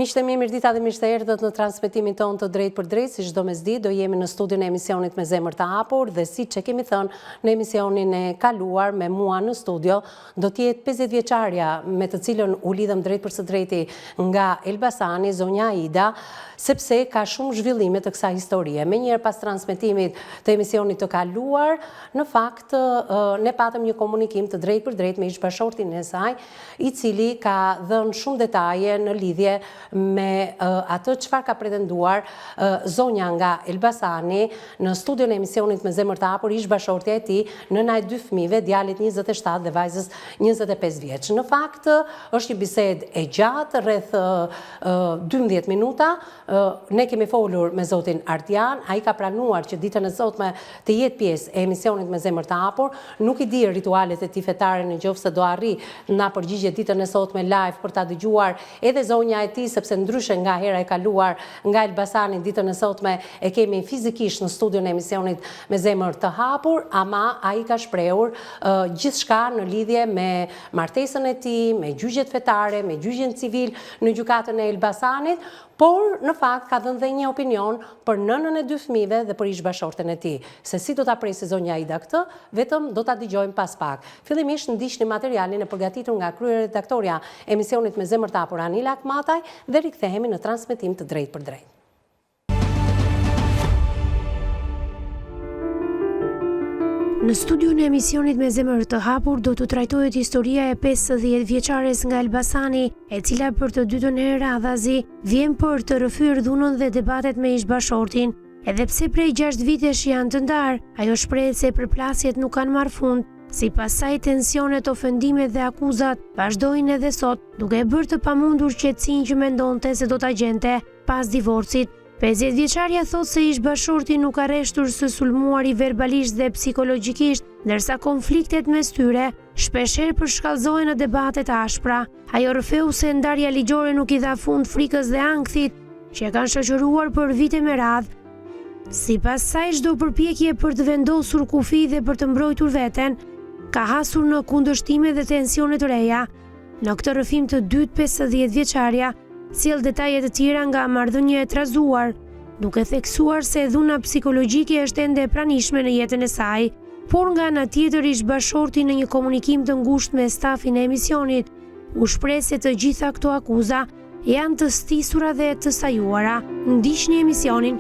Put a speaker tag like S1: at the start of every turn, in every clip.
S1: Miqtë e mi, mirëdita dhe mirë se erdhët në transmetimin tonë të drejt për drejt, si çdo mesditë do jemi në studion e emisionit Me Zemër të Hapur dhe siç e kemi thënë në emisionin e kaluar me mua në studio do të jetë 50 vjeçarja me të cilën u lidhëm drejt për së drejti nga Elbasani, zonja Aida, sepse ka shumë zhvillime të kësaj historie. Menjëherë pas transmetimit të emisionit të kaluar, në fakt ne patëm një komunikim të drejt për drejt me ish-bashortin e saj, i cili ka dhënë shumë detaje në lidhje me atë çfarë ka pretenduar zonja nga Elbasani në studion e emisionit Me Zemër të Hapur, ish-bashortja e tij, nëna e 2 fëmijëve, djalit 27 dhe vajzës 25 vjeç. Në fakt është një bisedë e gjatë, rreth 12 minuta. Ne kemi folur me zotin Ardian, ai ka pranuar që ditën e sotme të jetë pjesë e emisionit Me Zemër të Hapur. Nuk i di ritualet e tij fetare nëse do arri na përgjigje ditën e sotme live për ta dëgjuar edhe zonja e tij, sepse ndryshe nga hera e kaluar nga Elbasani, ditën e sotme e kemi fizikisht në studion e emisionit Me Zemër të Hapur, ama ai ka shprehur gjithçka në lidhje me martesën e tij, me gjyqjet fetare, me gjyqjen civil në gjykatën e Elbasanit, por në fakt ka dhënë dhe një opinion për nënën e 2 fëmijëve dhe për ish-bashorten e tij. Se si do ta presi zonja Aida këtë, vetëm do ta dëgjojmë pas pak. Fillimisht ndiqni materialin e përgatitur nga kryeredaktorja e emisionit Me Zemër të Hapur Anila Akmataj dhe rikthehemi në transmetim të drejt për drejt.
S2: Në studion e emisionit Me Zemër të Hapur do të trajtohet historia e 50 vjeçares nga Elbasani, e cila për të dytën herë radhazi vjen për të rrëfyer dhunën dhe debatet me ish-bashortin. Edhe pse prej 6 vitesh janë të ndarë, ajo shprehet se përplasjet nuk kanë marrë fund. Sipas saj, tensionet, ofendimet dhe akuzat vazhdojnë edhe sot, duke bërë të pamundur qetësinë që mendonte se do ta gjente pas divorcit. 50 vjeçarja thot se ish-bashorti nuk ka rreshtur së sulmuari verbalisht dhe psikologjikisht, ndërsa konfliktet mes tyre shpeshherë përshkallëzohen në debatet ashpra. Ajo rrëfeu se ndarja ligjore nuk i dha fund frikës dhe ankthit që e kanë shoqëruar për vite me radhë. Sipas saj, çdo përpjekje për të vendosur kufi dhe për të mbrojtur veten ka hasur në kundërshtime dhe tensione të reja. Në këtë rrëfim të dytë, 50 vjeçarja sjell detaje të tjera nga marrëdhënia e trazuar, duke theksuar se dhuna psikologjike është ende e pranishme në jetën e saj, por nga ana tjetër ish-bashorti në një komunikim të ngushtë me stafin e emisionit u shpreh se të gjitha këto akuza janë të stisura dhe të sajuara. Ndiqni emisionin.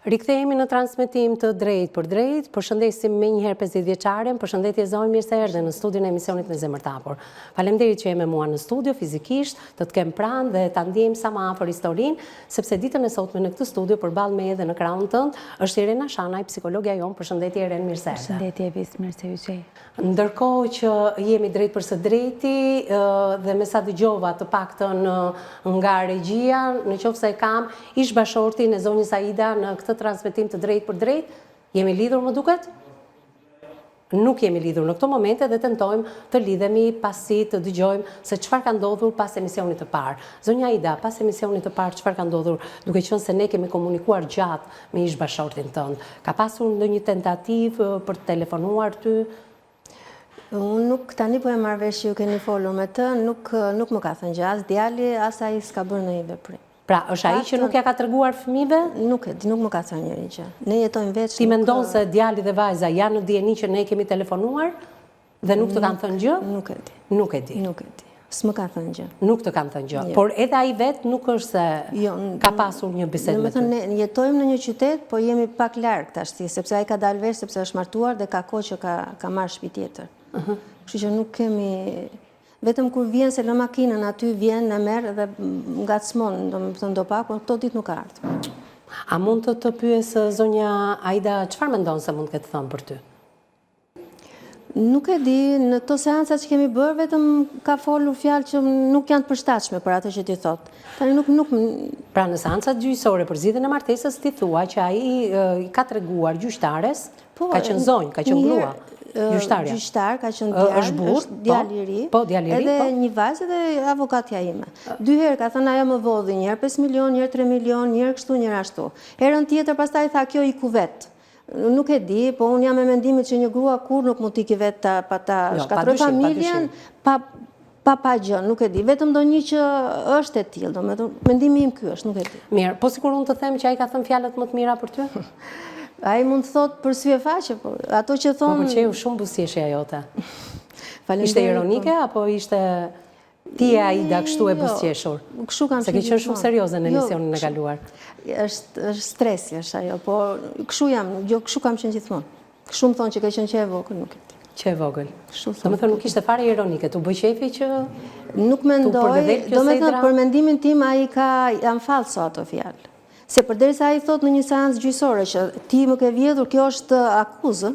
S1: Rikthehemi në transmetim të drejt për drejt. Përshëndesim menjëherë 50 vjeçaren. Përshëndetje zonjë, mirë se erdhe në studion e emisionit Me Zemër të Hapur. Faleminderit që je me mua në studio fizikisht, të kem pranë dhe ta ndjejmë sa më afër historinë, sepse ditën e sotme në këtë studio përballë me edhe në krahun tënd është Irena Shanaj, psikologja jon. Përshëndetje Irene, mirë se erdhe.
S3: Përshëndetje Evis, mirë se ju gjej.
S1: Ndërkohë që jemi drejt për së drejti dhe me sa dëgjova të paktën nga regjia, nëse e kam ish-bashortin e zonjës Aida në këtë transmetim të drejt për drejt, jemi lidhur më duket? Nuk jemi lidhur në këto momente dhe tentojmë të lidhemi pasi të dëgjojmë se çfarë ka ndodhur pas emisionit të parë. Zonja Aida, pas emisionit të parë çfarë ka ndodhur, duke qenë se ne kemi komunikuar gjatë me ish-bashortin tënd? Ka pasur ndonjë tentativë për të telefonuar ty?
S3: Unë nuk tani po e marr vesh ju keni folur me të, nuk më ka thënë gjë, as djali, as ai s'ka bërë ndonjë veprim.
S1: Pra, është ai që nuk ja ka treguar fëmijëve?
S3: Nuk e di, nuk më ka thënë njëri gjë. Ne jetojmë veç.
S1: Ti mendon se djali dhe vajza janë në dieni që ne kemi telefonuar dhe nuk të kanë thënë gjë?
S3: Nuk e di.
S1: Nuk e di.
S3: Nuk e di. S'më ka thënë gjë.
S1: Nuk të kanë thënë gjë. Por edhe ai vet nuk është se ka pasur një bisedë me ty.
S3: Domethënë ne jetojmë në një qytet, po jemi pak larg tashti, sepse ai ka dalë vesh sepse është martuar dhe ka kohë që ka marrë shtëpi tjetër. Kështu që nuk kemi, vetëm kur vjen se në makinën aty vjen në merr dhe ngacmon, domethënë do pak, por këto ditë nuk ka ardhur.
S1: A mund të pyes zonja Aida çfarë mendon se mund të ketë thënë për ty?
S3: Nuk e di, në to seanca që kemi bërë, vetëm ka folur fjalë që nuk janë të përshtatshme për atë që ti thot. Tani nuk.
S1: Pra në seancat gjyqësore për zgjidhjen e martesës ti thua që ai ka treguar gjyqtares, ka qenë zonjë, ka qenë grua.
S3: Gjyqtar, ka qenë djalë, është djalë i ri, edhe një vajzë dhe avokatja ime. 2 herë ka thënë ajo më vodhi, njëherë 5 milion, njëherë 3 milion, njëherë kështu, njëherë ashtu. Herën tjetër pastaj tha kjo i kuvet. Nuk e di, po unë jam me mendimin që një grua kur nuk mund t'i vetë pa ta shkatroj familjen, pa gjë, nuk e di. Vetëm do një që është e tillë, mendimi im ky është, nuk e di.
S1: Mirë, po sikur unë të them që ai ka thënë fjalët më të mira për ty?
S3: Ai mund të thotë për sy e faqe, po ato që thonë...
S1: Më pëlqeu shumë buzëqeshja jote.
S3: Faleminderit.
S1: Ishte ironike apo ishte ti e Aida kështu e buzëqeshur?
S3: Kështu kam
S1: qenë. Se ke qenë shumë serioze në emisionin e kaluar.
S3: Është stresi është ajo, po kështu jam, kështu kam qenë gjithmonë. Kështu më thonë që ke qenë që e vogël, nuk e di.
S1: Që e vogël. Domethënë nuk ishte fare ironike, tu bëj qefi që
S3: nuk mendoj, domethënë për mendimin tim ai janë falso ato fjalë. Se përderisa ai thot në një seancë gjyqësore që ti më ke vjedhur, kjo është akuzë,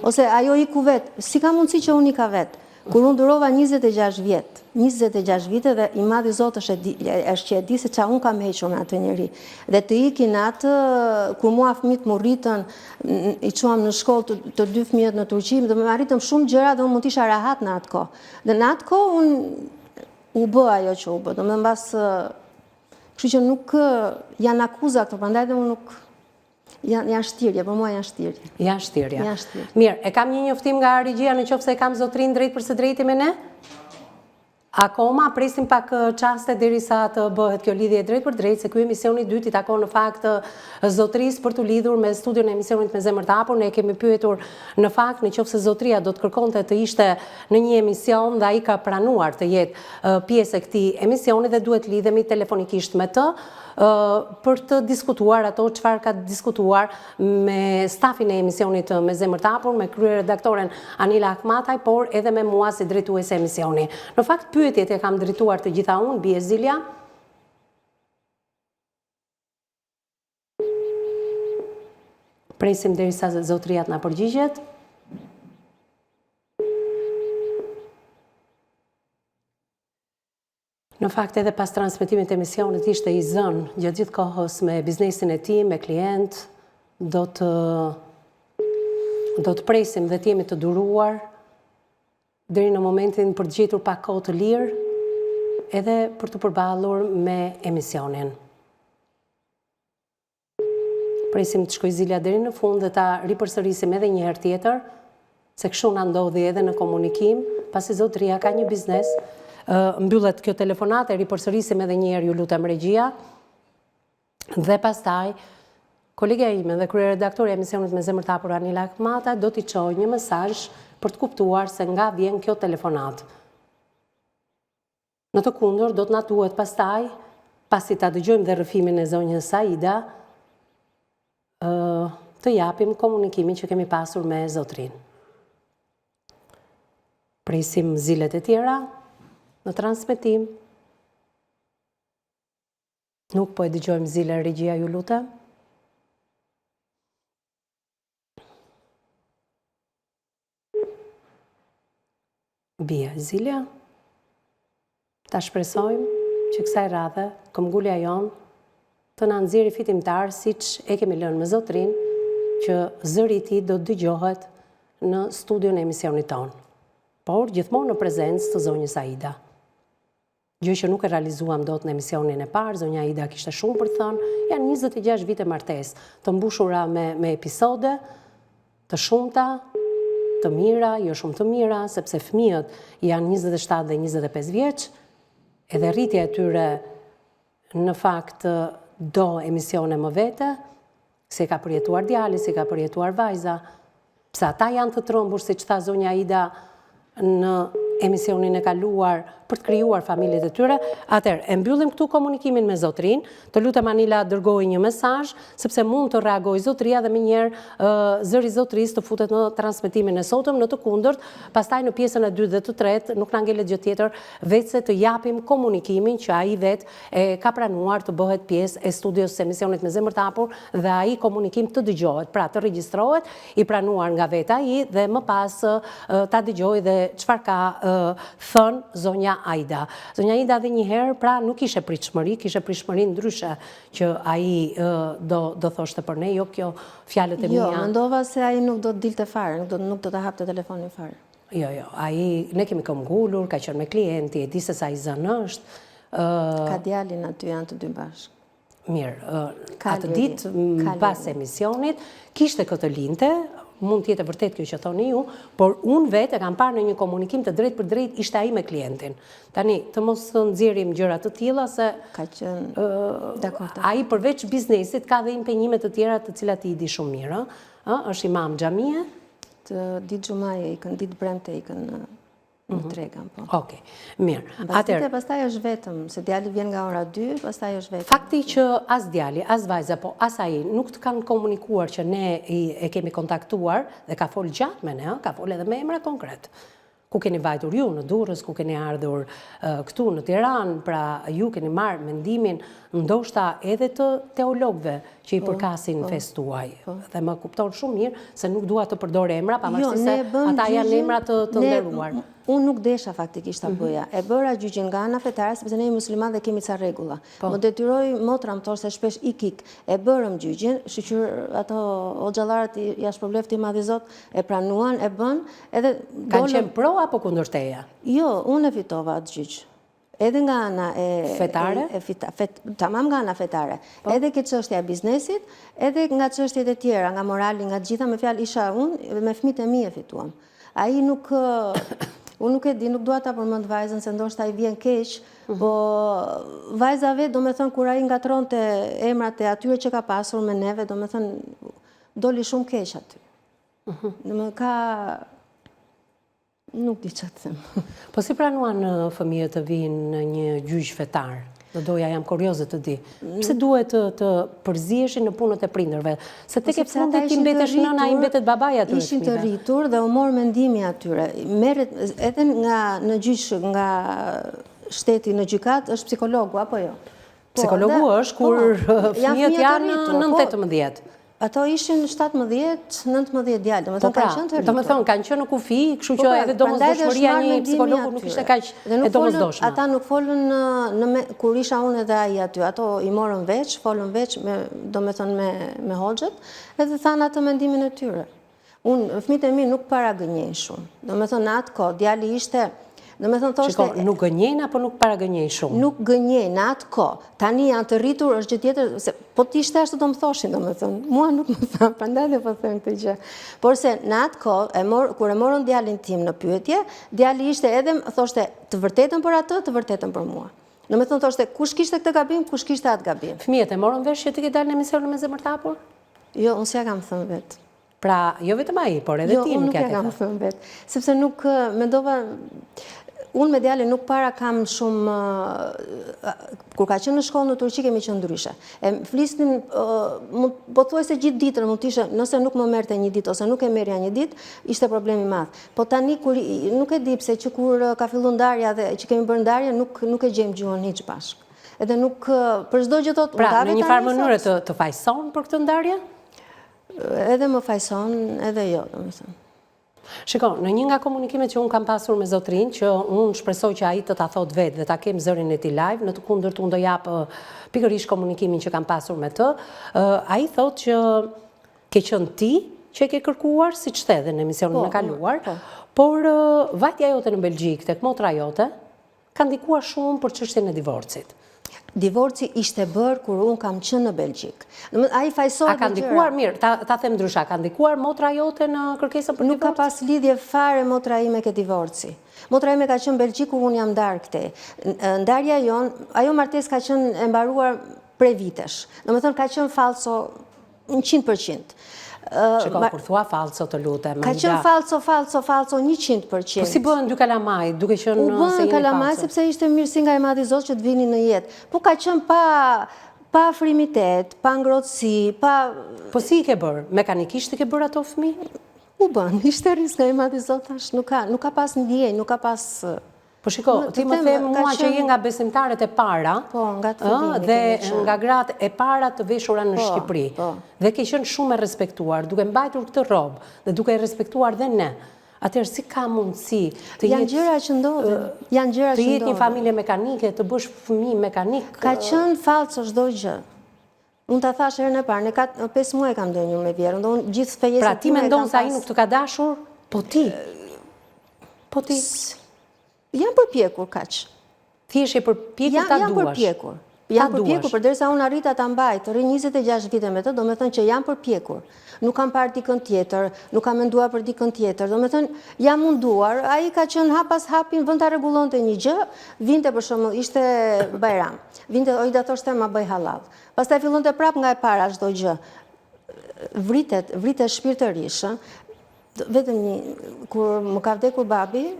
S3: ose ajo iku vetë, si ka mundësi që unë ika vetë? Kur unë durova 26 vjetë, 26 vite dhe i madhi Zotë është që e di se qa unë kam hequr me atë njëri. Dhe të ikin atë, kur mua fëmijët më rritën, i quam në shkollë të 2 fëmijët në Turqi, dhe më arritëm shumë gjëra dhe unë mund t'isha rahat në atë kohë. Dhe në atë kohë unë u bë ajo që u bë, do më mbasë, kështu që nuk janë akuza këto, prandaj dhe unë nuk... Janë shtirje, për mua janë shtirje.
S1: Janë shtirje. Mirë, e kam një njoftim nga regjia në qoftë se e kam zotrin drejt për së drejti me ne? Akoma, presim pak qaste derisa të bëhet kjo lidhje drejt për drejt, se kjo emisioni dytë i takon në fakt zotris për të lidhur me studion e emisionit me zemër të hapur. Ne kemi pyetur në fakt në qoftë se zotria do të kërkonte të ishte në një emision dhe ai ka pranuar të jetë pjesë e këtij emisioni dhe duhet lidhemi telefonikisht me të për të diskutuar ato çfarë ka diskutuar me stafin e emisionit me zemër të hapur, me kryeredaktoren Anila Akmataj, por edhe me mua si drejtuese e emisioni. Në fakt, pyetjet e kam drejtuar të gjitha unë, bie Zilja. Presim derisa zotriat na përgjigjet. Në fakt edhe pas transmetimit e emisionit ishte i zënë gjatë gjithë kohës me biznesin e tij, me klient, do të presim dhe të jemi të duruar deri në momentin për të gjetur pak kohë të lirë edhe për të përballur me emisionin. Presim të shkojë Zilja deri në fund dhe ta ripërsërisim edhe një herë tjetër, se kështu na ndodhi edhe në komunikim, pasi zotria ka një biznes. Mbyllet kjo telefonat, e ripërsërisim edhe një herë, ju lutem regjia, dhe pastaj kolegja ime dhe kryeredaktori e emisionit me zemër të hapur Anila Akmataj do t'i çojë një mesazh për të kuptuar se nga vjen kjo telefonat. Në të kundër do të na duhet pastaj, pasi ta dëgjojmë dhe rrëfimin e zonjës Aida, të japim komunikimin që kemi pasur me zotrin. Presim zilet e tjera në transmetim. Nuk po e dëgjojmë zile regjia, ju lutem. Bie Zilja. Ta shpresojmë që kësaj radhe këmbgulja jon të na nxjerrë fitimtar, siç e kemi lënë me zotrin, që zëri i tij do të dëgjohet në studion e emisionit ton, por gjithmonë në prezencë të zonjës Aida. Gjë që nuk e realizuam dot në emisionin e parë, zonja Aida kishte shumë për thënë, janë 26 vite martesë, të mbushura me episode të shumta, të mira, jo shumë të mira, sepse fëmijët janë 27 dhe 25 vjeç, edhe rritja e tyre në fakt do emisione më vete, si ka përjetuar djali, si ka përjetuar vajza, pse ata janë të trëmbur, siç tha zonja Aida në emisionin e kaluar për të krijuar familjet e tyre. Atëherë, e mbyllim këtu komunikimin me zotrin. Të lutem Anila dërgoj një mesazh, sepse mund të reagojë zotria dhe menjëherë zëri zotrisë të futet në transmetimin e sotëm, në të kundërt, pastaj në pjesën e dytë dhe të tretë nuk na ngelet gjë tjetër veç se të japim komunikimin që ai vetë e ka pranuar të bëhet pjesë e studios së emisionit me zemër të hapur dhe ai komunikim të dëgjohet, pra të regjistrohet, i pranuar nga vetë ai dhe më pas ta dëgjoj dhe çfarë ka thënë zonja Aida. Zonja Aida dhe njëherë, pra nuk ishe pritshmëri, kishe pritshmëri ndryshe që ai do thoshte për ne, jo kjo fjalët e mia.
S3: Jo, mendova se ai nuk do të dilte fare, nuk do të hapte telefonin fare.
S1: Jo, ai ne kemi këmbgulur, ka qenë me klienti, e di se sa i zënë është.
S3: Ka djalin aty, janë të dy bashkë.
S1: Mirë, atë ditë pas emisionit, kishte këtë linte, mund tjetë vërtet kjo që thoni ju, por unë vetë e kam parë në një komunikim të drejt për drejt ishte ai me klientin. Tani, të mos nxjerrim gjëra të tilla se
S3: ka qenë
S1: ai përveç biznesit ka dhe impenjime të tjera të cilat i di shumë mirë, është imam xhamie,
S3: të ditë xhumaje ikën, ditë bremte ikën në tregan, po.
S1: Okej, mirë.
S3: Atëherë pastaj është vetëm, se djali vjen nga ora 2, pastaj është vetëm.
S1: Fakti që as djali, as vajza, po as ai nuk të kanë komunikuar që ne e kemi kontaktuar dhe ka fol gjatë me ne, ka fol edhe me emra konkret. Ku keni vajtur ju në Durrës, ku keni ardhur këtu në Tiranë, pra ju keni marrë mendimin ndoshta edhe të teologëve që i përkasin festë tuaj. Dhe më kupton shumë mirë se nuk dua të përdor emra, pavarësisht se ata janë emra të nderuar.
S3: Unë nuk desha faktikisht ta bëja. E bëra gjyqin nga ana fetare, sepse ne muslimanë dhe kemi ca rregulla. Më detyroi motra më thonë se shpesh ik. E bërëm gjyqin, shqyr ato hoxhallarët jashtë problefti madhi Zot e pranuan, e bën, edhe
S1: kanë qenë pro apo kundër teja?
S3: Jo, unë e fitova atë gjyq. Edhe nga ana
S1: fetare?
S3: Tamam nga ana fetare. Edhe ke çështja e biznesit, edhe nga çështjet e tjera, nga morali, nga gjitha, me fjalë isha unë, me fëmijët e mi e fituam. Ai nuk unë nuk e di, nuk dua ta përmend vajzën se ndoshta i vjen keq, po vajza vet, domethënë kur ai ngatronte emrat e atyre që ka pasur me neve, domethënë doli shumë keq aty. Nuk di çfarë të them.
S1: Po si pranuan fëmijët të vinë në një gjyq fetar? Do doja, jam kurioze të di. Pse duhet të përziheshin në punët e prindërve? Se tek e fundit ti mbetesh nëna, ai mbetet babaja atyre fëmijëve.
S3: Ishin të rritur dhe u mor mendimi atyre. Merret edhe në gjyq nga shteti në gjykat është psikologu apo jo?
S1: Psikologu është kur fëmijët janë 9-18.
S3: Ato ishin 17-19 djalë, domethënë kanë qenë të rritur.
S1: Domethënë kanë qenë në kufi, kështu që edhe domosdoshmëria e një psikologu nuk ishte kaq e domosdoshme.
S3: Ata nuk folën kur isha unë edhe ai aty, ato i morën veç, folën veç domethënë me hoxhët, edhe thanë atë mendimin e tyre. Unë fëmijët e mi nuk paragënjej shumë. Domethënë në atë kohë djali ishte
S1: Shiko, nuk gënjejnë apo nuk paragënjejnë shumë?
S3: Nuk gënjejnë në atë kohë. Tani janë të rritur, është gjë tjetër, se po t'ishte ashtu do më thoshin, domethënë. Mua nuk më tha, prandaj dhe po them këtë gjë. Por se në atë kohë, kur e morën djalin tim në pyetje, djali ishte edhe thoshte të vërtetën për atë, të vërtetën për mua. Domethënë thoshte kush kishte këtë gabim, kush kishte atë gabim.
S1: Fëmijët e morën vesh që ti ke dalë në emisionin me zemër të hapur?
S3: Jo, unë s'ja kam thënë vetë.
S1: Pra, jo vetëm ai, por edhe ti nuk ja ke thënë.
S3: Jo, unë nuk ja kam thënë vetë, sepse nuk mendova. Unë me djalin nuk para kam shumë, kur ka qenë në shkollë në Turqi kemi qenë ndryshe. E flisnim, po thuaj se gjithë ditën, mund t'ishe, nëse nuk më merte një ditë, ose nuk e merja një ditë, ishte problemi madh. Po tani, nuk e di pse që kur ka fillu ndarja dhe që kemi bërë ndarja, nuk e gjejmë gjuhën hiç bashkë. Edhe nuk, për çdo gjë thotë,
S1: pra, në një farë mënyrë të fajson për këtë ndarje?
S3: Edhe më fajson, edhe jo, domethënë.
S1: Shiko, në një nga komunikimet që unë kam pasur me zotrin, që unë shpresoj që ai të ta thot vetë dhe ta kem zërin e ti live, në të kundërt unë do jap pikërisht komunikimin që kam pasur me të, ai thot që ke qenë ti që e ke kërkuar, siç the edhe në emisionin e kaluar, por vajtja jote në Belgjik tek motra jote ka ndikuar shumë për çështjen e divorcit.
S3: Divorci ishte bërë kur unë kam qenë në Belgjik. Ai fajsoi.
S1: A ka ndikuar mirë, ta them ndryshe, ka ndikuar motra jote në kërkesën për divorc?
S3: Nuk ka pas lidhje fare motra ime ke divorci. Motra ime ka qenë në Belgjik kur unë jam ndarë këtej. Ndarja jon, ajo martesë ka qenë e mbaruar prej vitesh. Domethënë ka qenë falso 100%.
S1: Shiko, kur thua falso të lutem.
S3: Ka qenë falso 100%.
S1: Po si bëhen dy kalamaj, duke qenë se jeni falso?
S3: U bëhen kalamaj sepse ishte mirësi nga e madhi Zot që të vinin në jetë. Po ka qenë pa afrimitet, pa ngrohtësi, pa...
S1: Po si i ke bërë? Mekanikisht i ke bërë ato fëmijë?
S3: U bën, ishte risk nga e madhi Zot, thash, nuk ka pas ndjenjë, nuk ka pas...
S1: Po shiko, ti më them mua që je nga besimtarët e para, dhe nga gratë e para të veshura në Shqipëri, dhe ke qenë shumë e respektuar, duke mbajtur këtë robë, dhe duke e respektuar dhe ne. Atëherë si ka mundësi të
S3: janë gjëra që ndodhin,
S1: të jetë një familje mekanike, të bësh fëmijë mekanik?
S3: Ka qenë falso çdo gjë. Unë ta thash herën e parë, ne 5 muaj kam ndenjur me vjerën, unë gjithë fejesën.
S1: Pra ti mendon se ai nuk të ka dashur? Po ti.
S3: Jam përpjekur kaq.
S1: Ti je përpjekur ta duash.
S3: Jam përpjekur. Jam përpjekur, përderisa unë arrita ta mbaj të rri 26 vite me të, do me thënë që jam përpjekur. Nuk kam parë dikën tjetër, nuk kam menduar për dikën tjetër, do me thënë jam munduar, ai ka qenë hap pas hapin, vënd ta rregullonte një gjë, vinte për shembull, ishte Bajram, vinte Ojda thoshte ma bëj halal. Pastaj fillonte prap nga e para çdo gjë. Vritet shpirtërisht, vetëm kur më ka vdekur babi,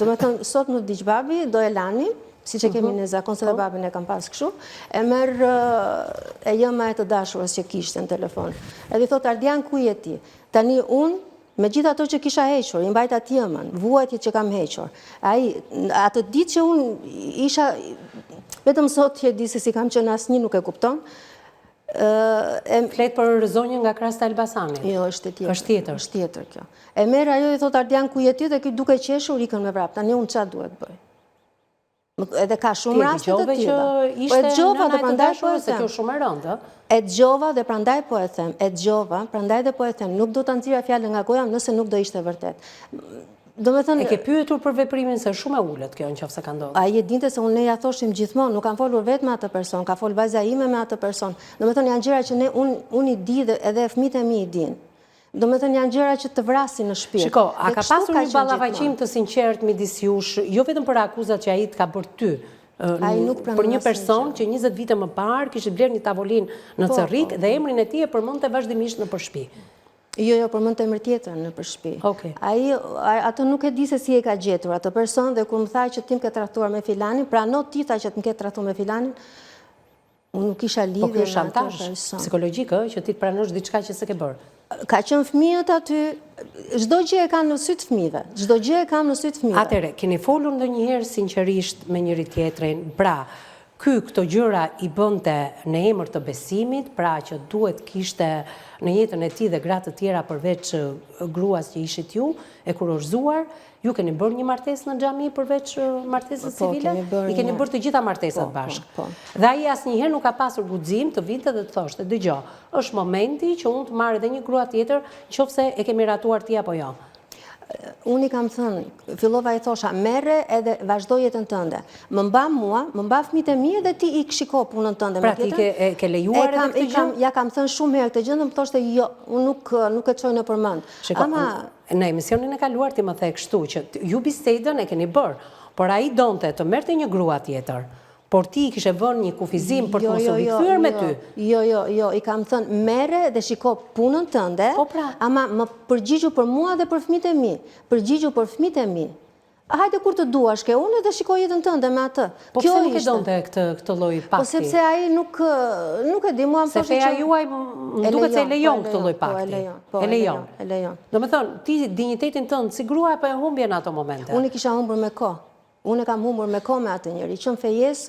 S3: do me thënë sot nuk diq babi, do e lani, si që kemi në zakon, se dhe babin e kam pas këshu, e merë e jëma e të dashurës që kishte në telefon. Edhe i thot, Ardian, ku je ti? Tani unë, me gjithë ato që kisha hequr, i mbajt atë jëmën, vuajtjet që kam hequr. Atë ditë që unë isha, vetëm sot që di se si kam qenë asnjë nuk e kupton.
S1: Flet për zonjën nga Krasta Elbasanit.
S3: Jo, është tjetër.
S1: Është tjetër.
S3: Është tjetër kjo. E merë ajo i thot, Ardian, ku je ti? Dhe kjo duke qeshur, ikën me vrap. Tani unë çfarë duhet bëj? Edhe ka shumë raste të tilla.
S1: E dëgjova dhe prandaj po e them. Kjo shumë e rëndë.
S3: E dëgjova dhe prandaj po e them. E dëgjova, prandaj dhe po e them. Nuk do ta nxjerra fjalën nga goja nëse nuk do ishte vërtet.
S1: E ke pyetur për veprimin se shumë e ulët kjo nëse ka ndodhur.
S3: Ai e dinte se unë ne ja thoshim gjithmonë, nuk kam folur vetëm me atë person, ka fol vajza ime me atë person. Domethënë janë gjëra që unë i di dhe edhe fëmijët e mi i dinë. Do me thënë janë gjëra që të vrasin në shpirt.
S1: Shiko, a ka pasur një ballafaqim të sinqert midis jush, jo vetëm për akuzat që ai të ka bërë ty, për një person që 20 vite më parë kishte blerë një tavolinë në Cerrik dhe emrin e tij e përmendte vazhdimisht në përshpi.
S3: Jo, përmendte emër tjetër në përshpi. Ai atë nuk e di se si e ka gjetur atë person dhe kur më tha që ti më ke traktuar me filanin, prano ti tha që të më ke traktuar me filanin, unë nuk kisha lidhje
S1: me atë person. Po ky është shantazh psikologjik, që ti të pranosh diçka që s'e ke bërë.
S3: Ka qenë fëmijët aty, çdo gjë e kanë në sy të fëmijëve. Çdo gjë e kam në sy të fëmijëve.
S1: Atëherë, keni folur ndonjëherë sinqerisht me njëri tjetrin? Pra, këto gjëra i bënte në emër të besimit, pra që duhet kishte në jetën e tij dhe gra të tjera përveç gruas që ishit ju, e kurorzuar. Ju keni bërë një martesë në xhami përveç martesës civile? I keni bërë të gjitha martesat bashkë. Dhe ai asnjëherë nuk ka pasur guxim të vinte dhe të thoshte, dëgjoj, është momenti që unë të marr edhe një grua tjetër, nëse e kemi ratuar ti apo jo.
S3: Unë i kam thënë, fillova i thosha, merre edhe vazhdo jetën tënde. Më mba mua, më mba fëmijët e mi dhe ti i shiko punën tënde.
S1: Pra ti ke lejuar edhe këtë gjë?
S3: Ja kam thënë shumë herë këtë gjë, më thoshte jo, unë nuk e çoj në përmend.
S1: Në emisionin e kaluar ti më the kështu që ju bisedën e keni bërë, por ai donte të merrte një grua tjetër. Por ti i kishe vënë një kufizim për të mos u rikthyer me ty.
S3: Jo, i kam thënë merre dhe shiko punën tënde, ama më përgjigju për mua dhe për fëmijët e mi. Përgjigju për fëmijët e mi. Hajde kur të duash ke unë dhe shiko jetën tënde me atë.
S1: Po pse nuk e donte këtë lloj pakti?
S3: Po sepse ai nuk e di, mua më thoshte
S1: që feja juaj më duket se e lejon këtë lloj pakti. E lejon. Domethënë, ti dinjitetin tënd si grua apo e humbje në ato momente?
S3: Unë kisha humbur me kohë. Unë e kam humbur me kohë me atë njëri, që në fejes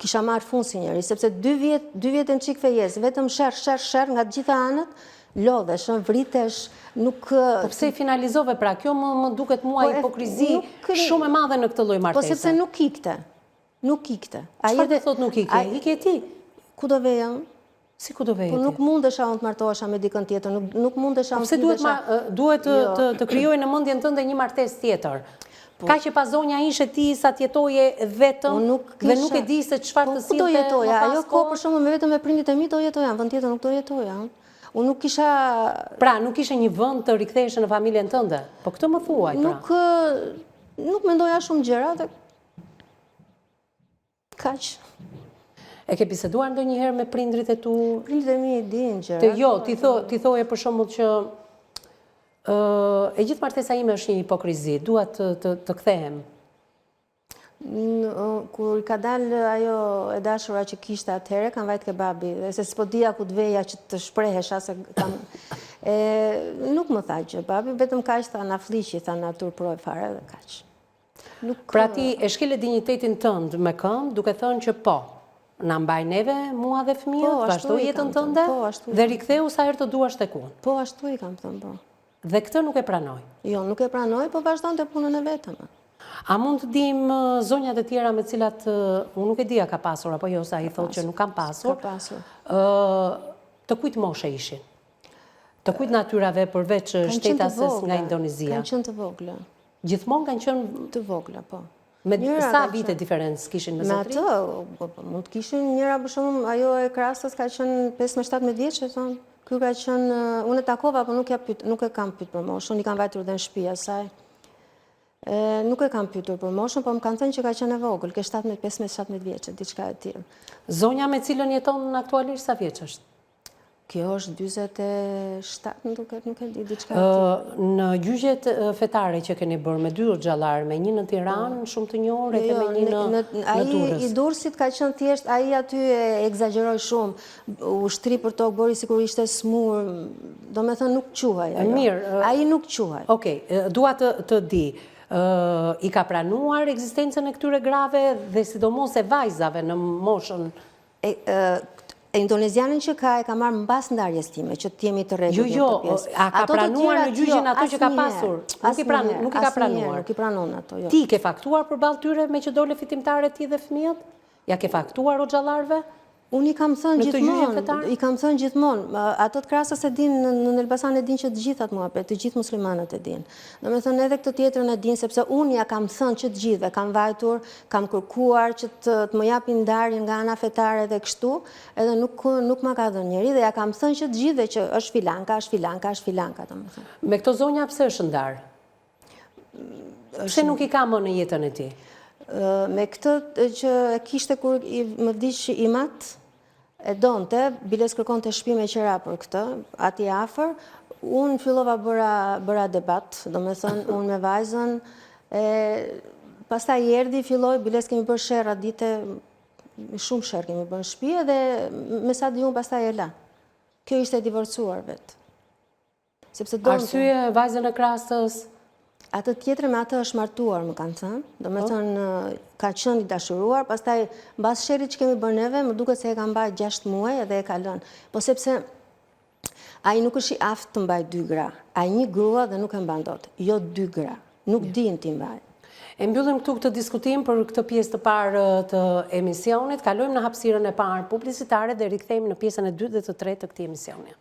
S3: kisha marrë fund si njëri, sepse 2 vjet në qik fejes, vetëm sherr nga gjitha anët, lodhesh, vritesh, nuk...
S1: Po pse i finalizove pra, kjo më duket mua hipokrizi shumë e madhe në këtë lloj martese.
S3: Po sepse nuk ikte.
S1: Çfarë do thot nuk ikte? Ikje ti?
S3: Ku do veja?
S1: Si ku do veja ti?
S3: Po nuk mundesha unë të martohesha me dikën tjetër, nuk mundesha unë të
S1: mundesha... Po pse duhet të krijojë në mendjen tënde një martesë tjetër? Ka që pa zonja ishe ti sa tjetoje vetëm dhe nuk e di se çfarë të sillte më pas kohë?
S3: Ajo kohë për shembull me vetëm me prindit e mi do jetoja, në vend tjetër nuk do jetoja. Unë nuk kisha...
S1: Pra, nuk ishe një vend të riktheheshe në familjen tënde? Po këtë më thuaj, pra.
S3: Nuk mendoja shumë gjëra dhe... Kaq.
S1: E ke biseduar ndonjëherë me prindrit e tu?
S3: Prindrit e mi i dinë gjëra.
S1: Jo, ti thoje për shembull që e gjithë martesa ime është një hipokrizi, dua të kthehem.
S3: Kur ka dalë ajo e dashura që kishte atëherë, kam vajt ke babi, dhe se s'po dija ku të veja që të shprehesha, se kam... Nuk më tha gjë babi, vetëm kaq tha na fliqi, tha na turproj fare dhe kaq.
S1: Pra ti e shkele dinjitetin tënd me këmbë, duke thënë që po, na mbaj neve, mua dhe fëmijët, vazhdo jetën tënde, dhe riktheu sa herë të duash tek unë.
S3: Po, ashtu i kam thënë, po.
S1: Dhe këtë nuk e pranoj?
S3: Jo, nuk e pranoj, po vazhdon të punën e vetëm.
S1: A mund të dim zonjat e tjera me cilat, unë nuk e dia ka pasur, apo jo, sa i thot që nuk kam pasur, të kujt moshe ishin? Të kujt natyrave përveç shtetases nga Indonezia?
S3: Kanë qenë të vogla.
S1: Gjithmonë kanë qenë
S3: të vogla, po.
S1: Me sa vite diferencë kishin me
S3: Me
S1: zotrin?
S3: atë, mund të kishin njëra për shumë, ajo e krasës ka qenë 15-17 vjeçë, thonë. Ky ka qenë, unë e takova, po nuk e kam pyet për moshën, i kam vajtur dhe në shtëpi asaj. Nuk e kam pyetur për moshën, po më kanë thënë që ka qenë e vogël, ke 15-17 vjeçë, diçka e tillë.
S1: Zonja me cilën jeton aktualisht sa vjeç është?
S3: Kjo është 47, nuk e di, diçka e tillë.
S1: Në gjyqjet fetare që keni bërë me 2 xhallar, me një në Tiranë, shumë të njohur, e me një në Durrës.
S3: Ai i Durrësit ka qenë thjesht, ai aty e egzagjeroi shumë, ushtri për tokë bëri sikur ishte smur, domethënë nuk quhej ajo.
S1: Mirë.
S3: Ai nuk quhej.
S1: Okej, dua të di, i ka pranuar ekzistencën e këtyre grave dhe sidomos e vajzave në moshën?
S3: Indonezianin që e ka marrë mbas ndarjes time, që të jemi të rregullt në këtë pjesë.
S1: A ka pranuar në gjyqin ato që ka pasur? Nuk i ka pranuar.
S3: Nuk i pranon ato, jo.
S1: Ti ke faktuar përballë tyre me që dole fitimtare ti dhe fëmijët? Ja ke faktuar o xhallarëve?
S3: Unë i kam thënë gjithmonë, ato të krasës e din, në Elbasan e din që të gjithat muhabet, të gjithë muslimanët e din. Domethënë edhe këtë tjetrën e din, sepse unë ja kam thënë që të gjithëve, kam vajtur, kam kërkuar që të më japin ndarjen nga ana fetare dhe kështu, edhe nuk ma ka dhënë njëri, dhe ja kam thënë që të gjithëve që është filanka, domethënë.
S1: Me këto zonja pse është ndarë? Pse nuk i ka më në jetën e ti?
S3: Me këtë që e kishte kur më vdiq i matë, e donte, biles kërkon të shtëpi me qira për këtë, ati afër, unë fillova bëra debat, do me thënë, unë me vajzën, pastaj erdhi, filloj, biles kemi bërë sherra dite, shumë sherë kemi bërë në shtëpi, dhe me sa di unë pastaj e la. Kjo ishte divorcuar vetë.
S1: Arsye vajzën e krasës?
S3: Atë tjetër me atë është martuar, më kanë thënë, do me thënë ka qenë i dashuruar, pastaj mbas sherrit që kemi bërë neve, më duket se e ka mbajt 6 muaj edhe e ka lënë. Po sepse ai nuk është i aftë të mbaj 2 gra, ai 1 grua dhe nuk e mban dot, jo 2 gra, nuk din ti mbaj.
S1: E mbyllim këtu këtë diskutim për këtë pjesë të parë të emisionit, kalojmë në hapësirën e parë publicitare dhe rikthehemi në pjesën e 2 dhe të 3 të këtij emisioni.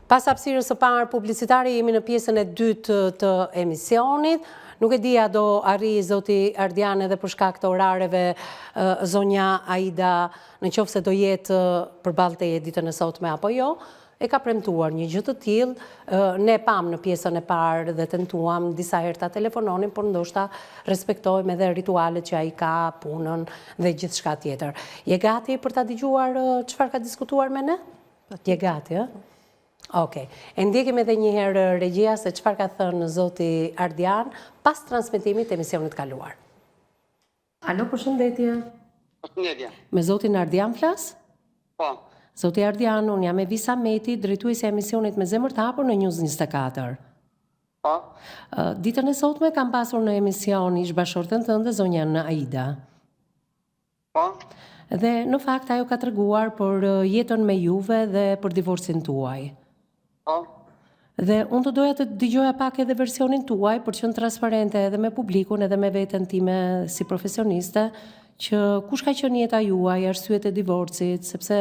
S1: Pas hapësirës së parë publicitare, jemi në pjesën e 2 të emisionit. Nuk e dija do arri zoti Ardian edhe për shkak të orareve zonja Aida, në qoftë se do jetë përballë teje ditën e sotme apo jo, e ka premtuar një gjë të tillë. Ne pam në pjesën e parë dhe tentuam disa herë ta telefononim, por ndoshta respektojmë edhe ritualet që ai ka, punën dhe gjithçka tjetër. Je gati për ta dëgjuar çfarë ka diskutuar me ne? Je gati, ë? Okej. E ndjekim edhe një herë regjia se çfarë ka thënë zoti Ardian pas transmetimit të emisionit kaluar. Alo, përshëndetje.
S4: Përshëndetje.
S1: Me zotin Ardian flas?
S4: Po.
S1: Zoti Ardian, unë jam Evisa Meti, drejtuesi e emisionit Me Zemër të Hapur në News 24.
S4: Po.
S1: Ditën e sotme kam pasur në emision ish bashkëshorten tënde zonjën Aida.
S4: Po.
S1: Dhe në fakt ajo ka treguar për jetën me juve dhe për divorcin tuaj.
S4: Po.
S1: Dhe unë të doja të dëgjoja pak edhe versionin tuaj për të qenë transparente edhe me publikun edhe me veten time si profesioniste, që kush ka qenë jeta juaj, arsyet e divorcit, sepse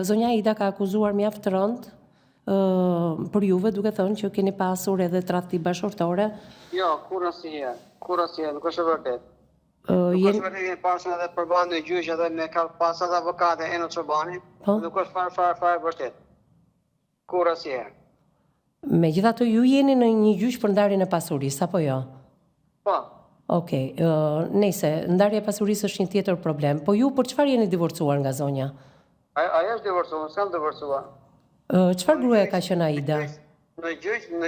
S1: zonja Ida ka akuzuar mjaft rënd për juve, duke thënë që keni pasur edhe tradhti bashkëtorë.
S4: Jo, kur asnjëherë, nuk është e vërtetë. Nuk është vërtetë, kemi pasur edhe përballë në gjyq edhe me ka pasur avokate Eno Çobani, nuk është fare vërtet. Kur asnjëherë.
S1: Megjithatë ju jeni në një gjyq për ndarjen e pasurisë apo jo?
S4: Po.
S1: Okej, nëse ndarja e pasurisë është një tjetër problem, po ju për çfarë jeni divorcuar nga zonja?
S4: Ajo është divorcuar, s'kam divorcuar.
S1: Çfarë gruaje ka qenë Aida?
S4: Në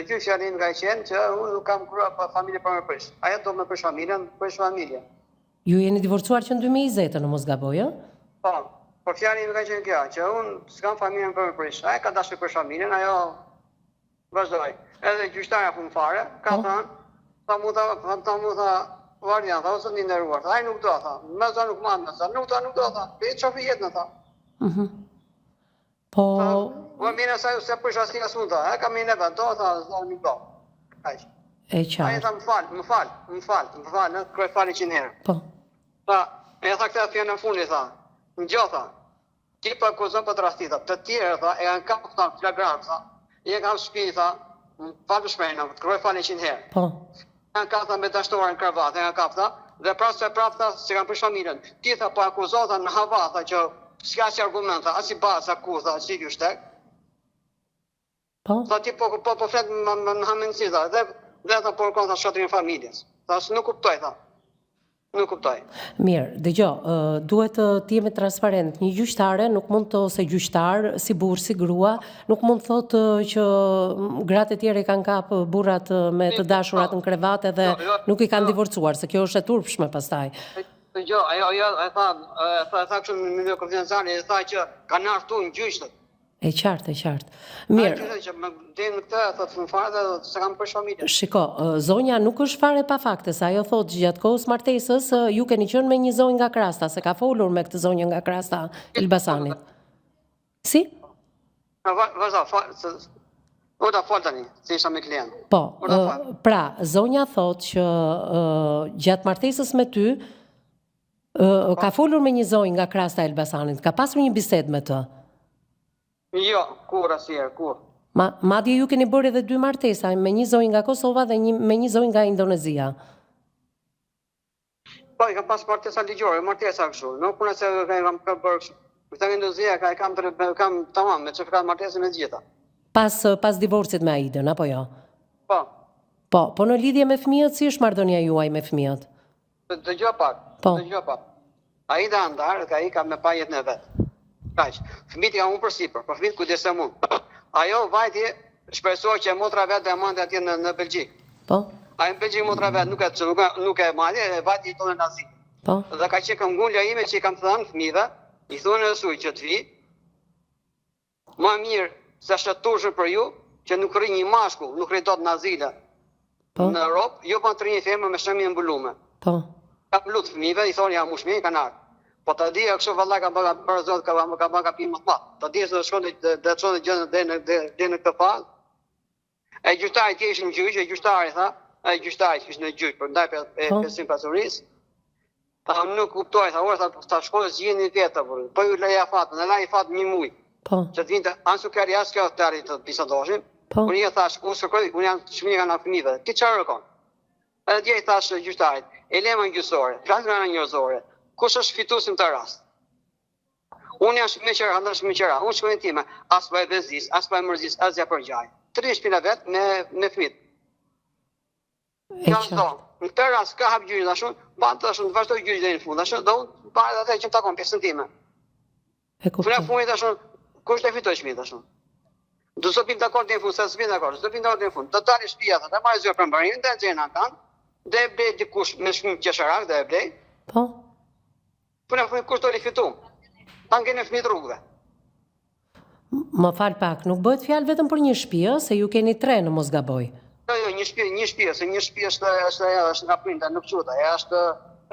S4: gjyq janë nga qenë që unë nuk kam grua pa familje për më prish. Ajo do më prish familjen, prish familje.
S1: Ju jeni divorcuar që në 2020, në mos gaboj, ë?
S4: Po. Por fjali më ka qenë kjo, që unë s'kam familjen për më prish. Ajo ka dashur për familjen, ajo vazhdoi. Edhe gjyqtarja punë fare, ka thënë, ta mu tha, Vardian, tha, ose një nderuar, ai nuk do, tha, me za nuk mandë, tha, nuk do, tha, e qofi jetën, tha.
S1: Po...
S4: Më mine sa ju se prish asnjë asun, tha, e kam i neve, do, tha, nuk do. Aq.
S1: E qartë.
S4: Ai tha, më fal, në kërë fali 100 herë.
S1: Po.
S4: Tha, e tha këtë fjallë në fundi, tha, në gjo, tha, ti po akuzon për tradhti, të tjerë, tha, e kanë kapur këta flagrant, tha, i e kanë shtëpi, tha, falë shmejnë, të këroj falë 100 herë.
S1: Po.
S4: Kanë kapur me dashnorën kravat, e kanë kapur, tha, dhe prapë se prapë, tha, se kanë për familjen. Ti, tha, po akuzon, tha, në hava, tha, që s'ka si argument, tha, as i bazë, aku, tha, si kjo shtek.
S1: Po.
S4: Tha, ti po flet në hamenësi, tha, dhe tha, por kanë, tha, shotrin familjes. Tha, nuk kuptoj, tha. Nuk kuptoj.
S1: Mirë, dëgjoj, duhet të jemi transparent. Një gjyqtare nuk mund të, ose gjyqtar, si burr, si grua, nuk mund të thotë që gratë e tjerë i kanë kapë burrat me të dashurat në krevat edhe nuk i kanë divorcuar, se kjo është e turpshme pastaj.
S4: Dëgjoj, ajo e tha kështu në mënyrë konfidenciale, e tha që kanë artu në gjyqët.
S1: E qartë. Mirë.
S4: Që më në këtë, thotë në fare dhe se kam për familje.
S1: Shiko, zonja nuk është fare pa fakte, sa ajo thotë gjatë kohës martesës, ju keni qenë me një zonjë nga Krasta, se ka folur me këtë zonjë nga Krasta Elbasanit. Si?
S4: Vazhdo, ota fol tani, se isha me klient.
S1: Po, pra, zonja thotë që gjatë martesës me ty, ka folur me një zonjë nga Krasta Elbasanit, ka pasur një bisedë me të.
S4: Jo, kur asnjëherë, kur.
S1: Madje ju keni bërë edhe 2 martesa, me një zonjë nga Kosova dhe me një zonjë nga Indonezia.
S4: Po, i kam pas martesa ligjore, martesa kështu. Nuk puna se kam bërë kështu. Këta nga Indonezia kam tamam me certifikat martese me të gjitha.
S1: Pas divorcit me Aidën, apo jo?
S4: Po.
S1: Po në lidhje me fëmijët, si është marrëdhënia juaj me fëmijët?
S4: Dëgjoj pak.
S1: Po.
S4: Dëgjoj pak. Aida ndar, ka i ka me pa jetën e vet. Kaq. Fëmijët janë unë përsipër, por fëmijët kujdesem unë. Ajo vajti shpresoj që motra vet do e mande atje në Belgjik.
S1: Po.
S4: Ai në Belgjik motra vet nuk e mali, e vajti tonë në Azi.
S1: Po.
S4: Dhe ka qenë këmbgulja ime që i kam thënë fëmijëve, i thonë suj që të vi. Më mirë se shëtushën për ju, që nuk rri një mashkull, nuk rri dot në azile.
S1: Po.
S4: Në Europë, ju pa të rri një femër me shëmi mbulume.
S1: Po.
S4: Kam lutë fëmijëve, i thonë ja mushmi, kanë ardhur. Po të di, kështu valla ka bëga për zot, ka bëga kapim më të madh. Të di se do shkon dhe çon gjën deri në këtë fazë. E gjyqtari ti ishin në gjyq, e gjyqtari tha, ai gjyqtari ishte në gjyq, për ndaj pesim pasurisë. Ta nuk kuptoj, tha, ora ta shkoj zgjidhni vetë apo. Po ju leja fatën, e laj fatën një muj.
S1: Po.
S4: Që të vinte ansu karrias kjo të arrit të bisedoshim.
S1: Po.
S4: Unë i thash, unë shkoj, unë jam çmimi nga fëmijëve. Ti çfarë rrekon? Edhe dje i thash gjyqtarit, e lema gjyqësore, flasë nga njerëzore. Kush është fituesi në këtë rast? Unë jam shmeqera, ndër shmeqera. Unë shkojnë time, as pa e vezis, as pa e mërzis, as ja për gjaj. 3 shpina vet me fëmijët. Në këtë rast ka hap gjyqi dashun, pa dashun të vazhdoj gjyqi deri në fund. Dashun do unë para atë që më takon pjesën time.
S1: E kuptoj.
S4: Në fund dashun, kush do fitoj çmit dashun? Do të bëjmë dakord deri në fund, sa s'vjen dakord. Do të bëjmë dakord deri në fund. Do dalë shtëpia thotë, marrë zyrë për mbarimin, dhe xhena kan, dhe e blej dikush me shkrim qesharak dhe e blej.
S1: Po.
S4: Puna fund kush do li fitu? Ta ngjenë fëmijët rrugëve.
S1: Më fal pak, nuk bëhet fjalë vetëm për një shtëpi, se ju keni 3 në mos gaboj.
S4: Jo, një shtëpi, se një shtëpi është nga prindë, nuk quhet, ajo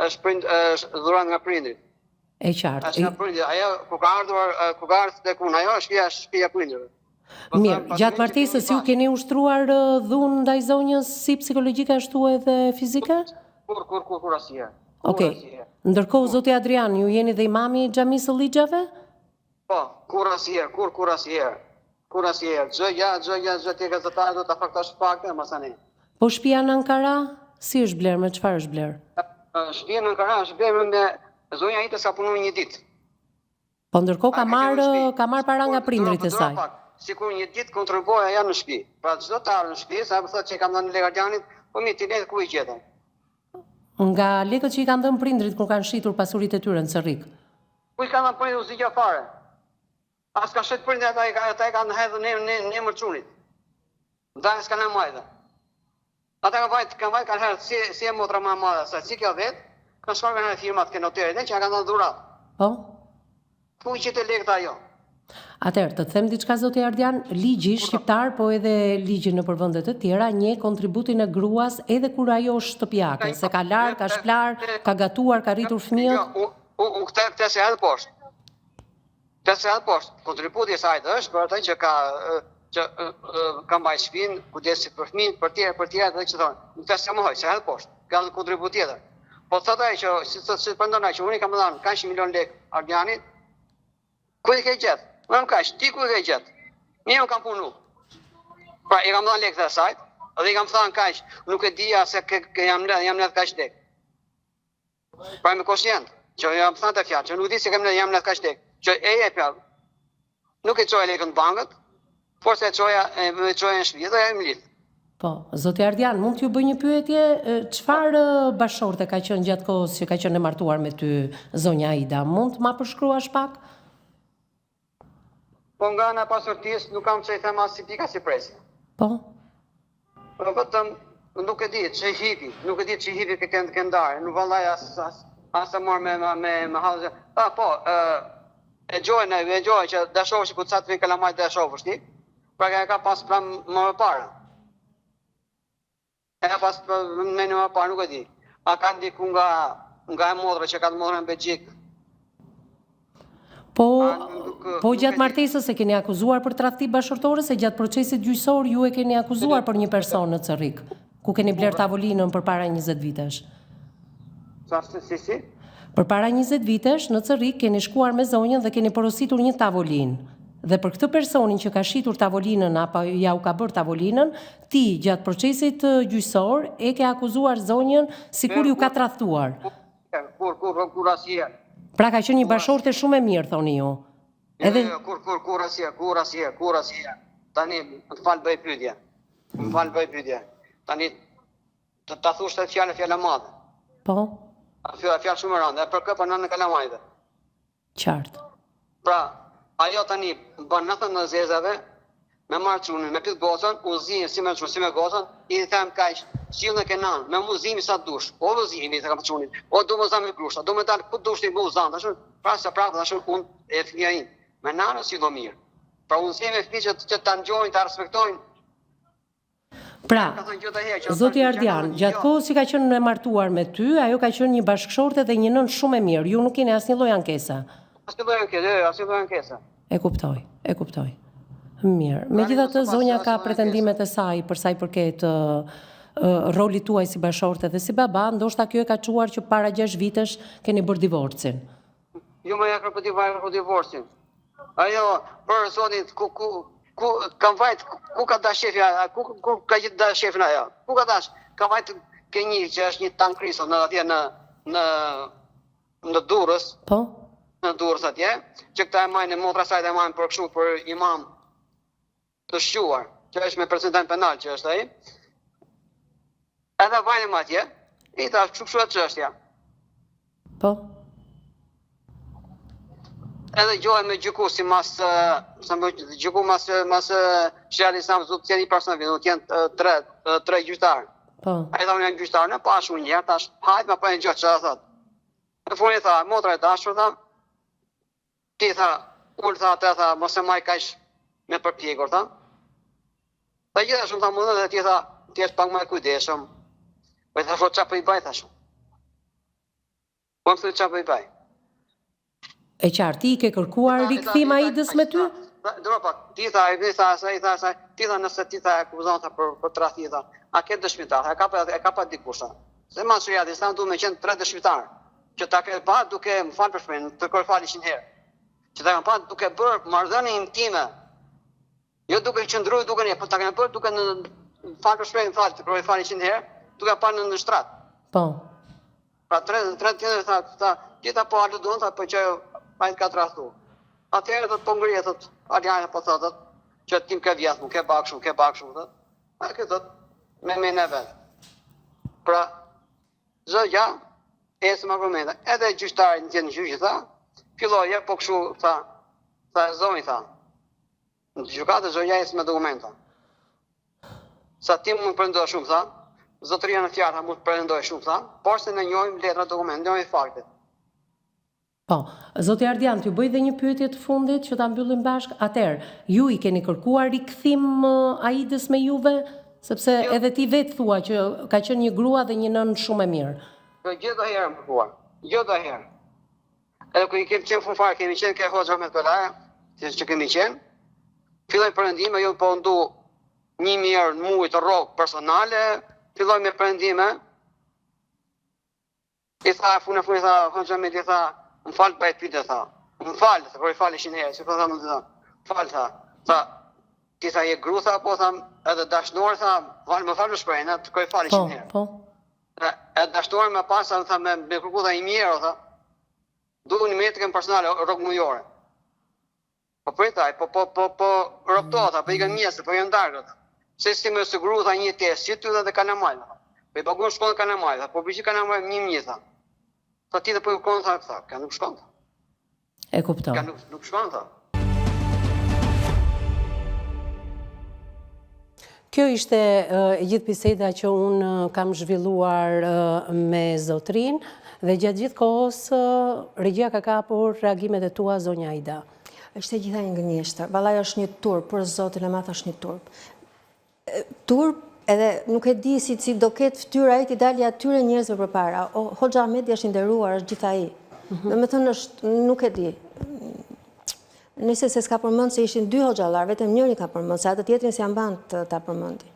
S4: është dhuratë nga prindrit.
S1: E qartë.
S4: Është nga prindrit, ajo ku ka ardhur tek unë, ajo është shtëpia e prindërve.
S1: Mirë, gjatë martesës ju keni ushtruar dhunë ndaj zonjës si psikologjike ashtu edhe fizike?
S4: Kur asnjëherë.
S1: Okej. Ndërkohë, zoti Adrian, ju jeni dhe imami i xhamisë së Ligjave?
S4: Po, kur asnjëherë. Kur asnjëherë. Gjë ti gazetar do ta faktosh fakte, mos tani.
S1: Po shtëpia në Ankara, si është bler, me çfarë është bler?
S4: Shtëpia në Ankara është bler me zonja ite sa punon një ditë.
S1: Po ndërkohë ka marr para nga prindrit e saj.
S4: Sikur një ditë kontribuoja janë në shtëpi. Pra çdo të ardhë në shtëpi, sa më thotë që kam dhënë legardianit, po mi ti le ku i gjetën.
S1: Nga lekët që i kanë dhënë prindrit kur kanë shitur pasuritë e tyre në Cerrik.
S4: Ku i kanë dhënë prindrit u zgjidhja fare. As ka shet prindrit ata e kanë hedhur në emër çunit. Ndaj s'kan e majtë. Ata kanë herë si e motra më e madhe, sa si kjo vet, kanë shkuar në firmat ke noterit që ja kanë dhënë dhuratë.
S1: Po.
S4: Ku i gjetë lekët ajo?
S1: Atëherë, të them diçka zoti Ardian, ligji shqiptar, po edhe ligji në përvende të tjera, një kontributin e gruas edhe kur ajo është shtëpiake, se ka larë, ka shplar, ka gatuar, ka rritur fëmijët.
S4: Unë këtë se edhe poshtë. Kontributi i saj është për atë që ka mbajtur shtëpinë, kujdesit për fëmijët, për tjerë dhe që thonë. Nuk të se mohoj, se edhe poshtë, ka dhe kontribut tjetër. Po thotë ai që si përndon ai që unë kam dhënë kaq 1 milion lekë Ardianit, Ku i ke gjetë? Më kaq, ti ku i ke gjetë? Një më kam punu. Pra, i kam dhënë lekë të asaj, dhe i kam thënë kaq, nuk e dija se jam let kaq lek. Pra me koshient, që jam thënë të fjalë, që nuk di se jam let kaq lek. Që e jepja, nuk e çoja lekën në bankët, por se e çoja në shtëpi, dhe jam lidh.
S1: Po, zoti Ardian, mund t'ju bëj një pyetje, çfarë bashorte ka qenë gjatë kohës që ka qenë e martuar me ty zonja Aida? Mund ma përshkruash pak?
S4: Po nga ana pasurtisë nuk kam çaj them as si pika si presja.
S1: Po.
S4: Po vetëm nuk e di ç'i hipi, nuk e di ç'i hipi ke këndare, nuk vallaj as të mor me hallë. Po, e gjoj që dashovesh ku ca të vjen kalamaj dashovesh ti. Pra ka pas plan më parë. E pas me më parë nuk e di. A ka ndiku nga e modrë që ka të modrë në Belgjik.
S1: Po gjatë martesës e keni akuzuar për tradhti bashkërtore, se gjatë procesit gjyqësor ju e keni akuzuar për një person në Cerrik, ku keni bler tavolinën përpara 20 vitesh.
S4: Si?
S1: Përpara 20 vitesh në Cerrik keni shkuar me zonjën dhe keni porositur një tavolinë. Dhe për këtë personin që ka shitur tavolinën apo ja u ka bërë tavolinën, ti gjatë procesit gjyqësor e ke akuzuar zonjën sikur ju ka tradhtuar.
S4: Kur asje.
S1: Pra ka qenë një bashorte shumë e mirë, thoni ju. Edhe
S4: Kur asje. Tani më fal bëj pyetje. Tani ta thosh të fjalë madhe.
S1: Po.
S4: Fjalë shumë e rëndë, për kë për në kalamajve.
S1: Qartë.
S4: Pra, ajo tani bën natën në zezave, me marrë çunin, me pyet gocën, uzim si me gocën, i them kaq, sill në Kenan, me muzimi sa dush. O muzimi të kam çunin. O do mos me grusha, do më dal ku dush ti muzan, tash tash unë e fëmia im. Me nanën si do mirë. Pra unë si me fëmijë që ta ngjojnë, ta respektojnë.
S1: Pra, zoti Ardian, gjatë kohës që ka qenë e martuar me ty, ajo ka qenë një bashkëshorte dhe një nënë shumë e mirë. Ju nuk keni asnjë lloj ankese.
S4: Asnjë lloj ankese.
S1: E kuptoj. Mirë. Megjithatë, zonja ka pretendimet e saj për sa i përket rolit tuaj si bashkëshorte dhe si baba, ndoshta kjo e ka çuar që para 6 vitesh keni bërë divorcin.
S4: Jo më ja për divorcin. Ajo për zonin ku kam vajt, ku ka dash shefja, ku ka gjithë dash shefin ajo. Ku ka dash? Ka vajt ke një që është një tank kriso në atje në Durrës.
S1: Po.
S4: Në Durrës atje, që këta e majnë motra saj e majnë për kështu për imam të shquar, që është me president penal që është ai. Edhe vajnë më atje, i ta kështu e çështja.
S1: Po.
S4: Edhe gjojë me gjyku si mas shjali sa më zotë tjeni personë vinë, tjenë tre gjyqtarë.
S1: Po.
S4: A i thamë janë gjyqtarë, në pash unë njerë, tash hajtë me përnë gjyqë që a thotë. Në funë i tha, motra e dashur, tha, ti tha, ullë tha, te tha, mos e maj kajsh me përpjekur, tha. Tha gjitha shumë tha mundë dhe ti tha, ti është pak më e kujdeshëm. Po i tha, qa për i baj, tha shumë. Po më thë qa për i baj.
S1: E qartë, ti ke kërkuar rikthim Aidës me ty?
S4: Dëro pak, ti tha nëse ti tha akuzon tha për tradhti tha, a ke dëshmitar, e ka pa dikusha. Se ma shriati, sa në du me qenë 3 dëshmitarë, që ta ke pa duke, më falë për shmenë, të kërë fali 100 herë, që ta ke pa duke bërë marrëdhënie intime, jo duke qëndruj duke një, po ta ke bërë duke në falë për shmenë, të kërë fali 100 herë, duke pa në shtratë.
S1: Po.
S4: Pra 3 tjetër tha, gjitha po alë duon, tha, po që majtë ka tradhtu. Atëherë të po ngrihet, Ardiana po thotë, që tim ke vjetë mu, ke bakshum, thotë. A ke thotë, me në vetë. Pra, zëgja, esë më argumente. Edhe gjyqtari në tjetë në gjyqë, tha, filloje, po këshu, tha zonjë, tha. Në gjykatë zëgja esë me dokumenta. Sa tim më përndoj shumë, tha, zotëria në fjarë, mu të përndoj shumë, tha, por se në njojmë letra dokument, njojmë faktet.
S1: Po, zoti Ardian, t'ju bëj dhe një pyetje të fundit që ta mbyllim bashkë. Atëherë, ju i keni kërkuar rikthim Aidës me juve, sepse edhe ti vetë thua që ka qenë një grua dhe një nënë shumë e mirë.
S4: Gjithë do herë më kërkuar, gjithë do herë. Edhe kër i kemi qenë funfare, kemi qenë ke Hoxha Ahmet Kolaja, që kemi qenë, filloj përëndime, jo po ndu 1000 euro në muaj të rrogë personale, filloj me përëndime, i tha, funë, i tha, Hoxha Ahmet, i tha, më falë për e pyte, tha. Më falë, të kërë i falë 100 herë, që po tha më të thonë, falë, tha, ti tha je gru, tha, po tha, edhe dashnor, tha, më falë më shprejnë, të kërë i falë 100 herë.
S1: Po.
S4: Edhe dashnor me pasa, tha, me kërku, tha, 1.000 euro, tha, duhe një metrikën personale, rogë mujore. Po pritaj, po rokto, tha, po i kanë mjesë, po janë dargët. Se si me siguru, tha, një test, që ty dhe Kalamaj, tha. Po i paguën shkonë Kalamaj, tha, po përgjë Kalamaj 1.000, tha. Tha, ti dhe po i konë, tha, ka nuk shkonë, tha.
S1: E kupton.
S4: Ka nuk shkonë, tha.
S1: Kjo ishte gjithë biseda që unë kam zhvilluar me zotrin dhe gjatë gjithë kohës regjia ka kapur reagimet e tua, zonja Aida.
S3: Është e gjitha një gënjeshtër. Vallai është një turp, për zotin e madh është një turp. Turp edhe nuk e di si do ketë fytyra ai t'i dalë atyre njerëzve përpara. Hoxha Ahmedi është i nderuar, është gjithë ai. Domethënë është nuk e di. Nëse se s'ka përmend se ishin 2 hoxhallar, vetëm njëri ka përmend, se atë tjetrin s'ja mban ta përmendi.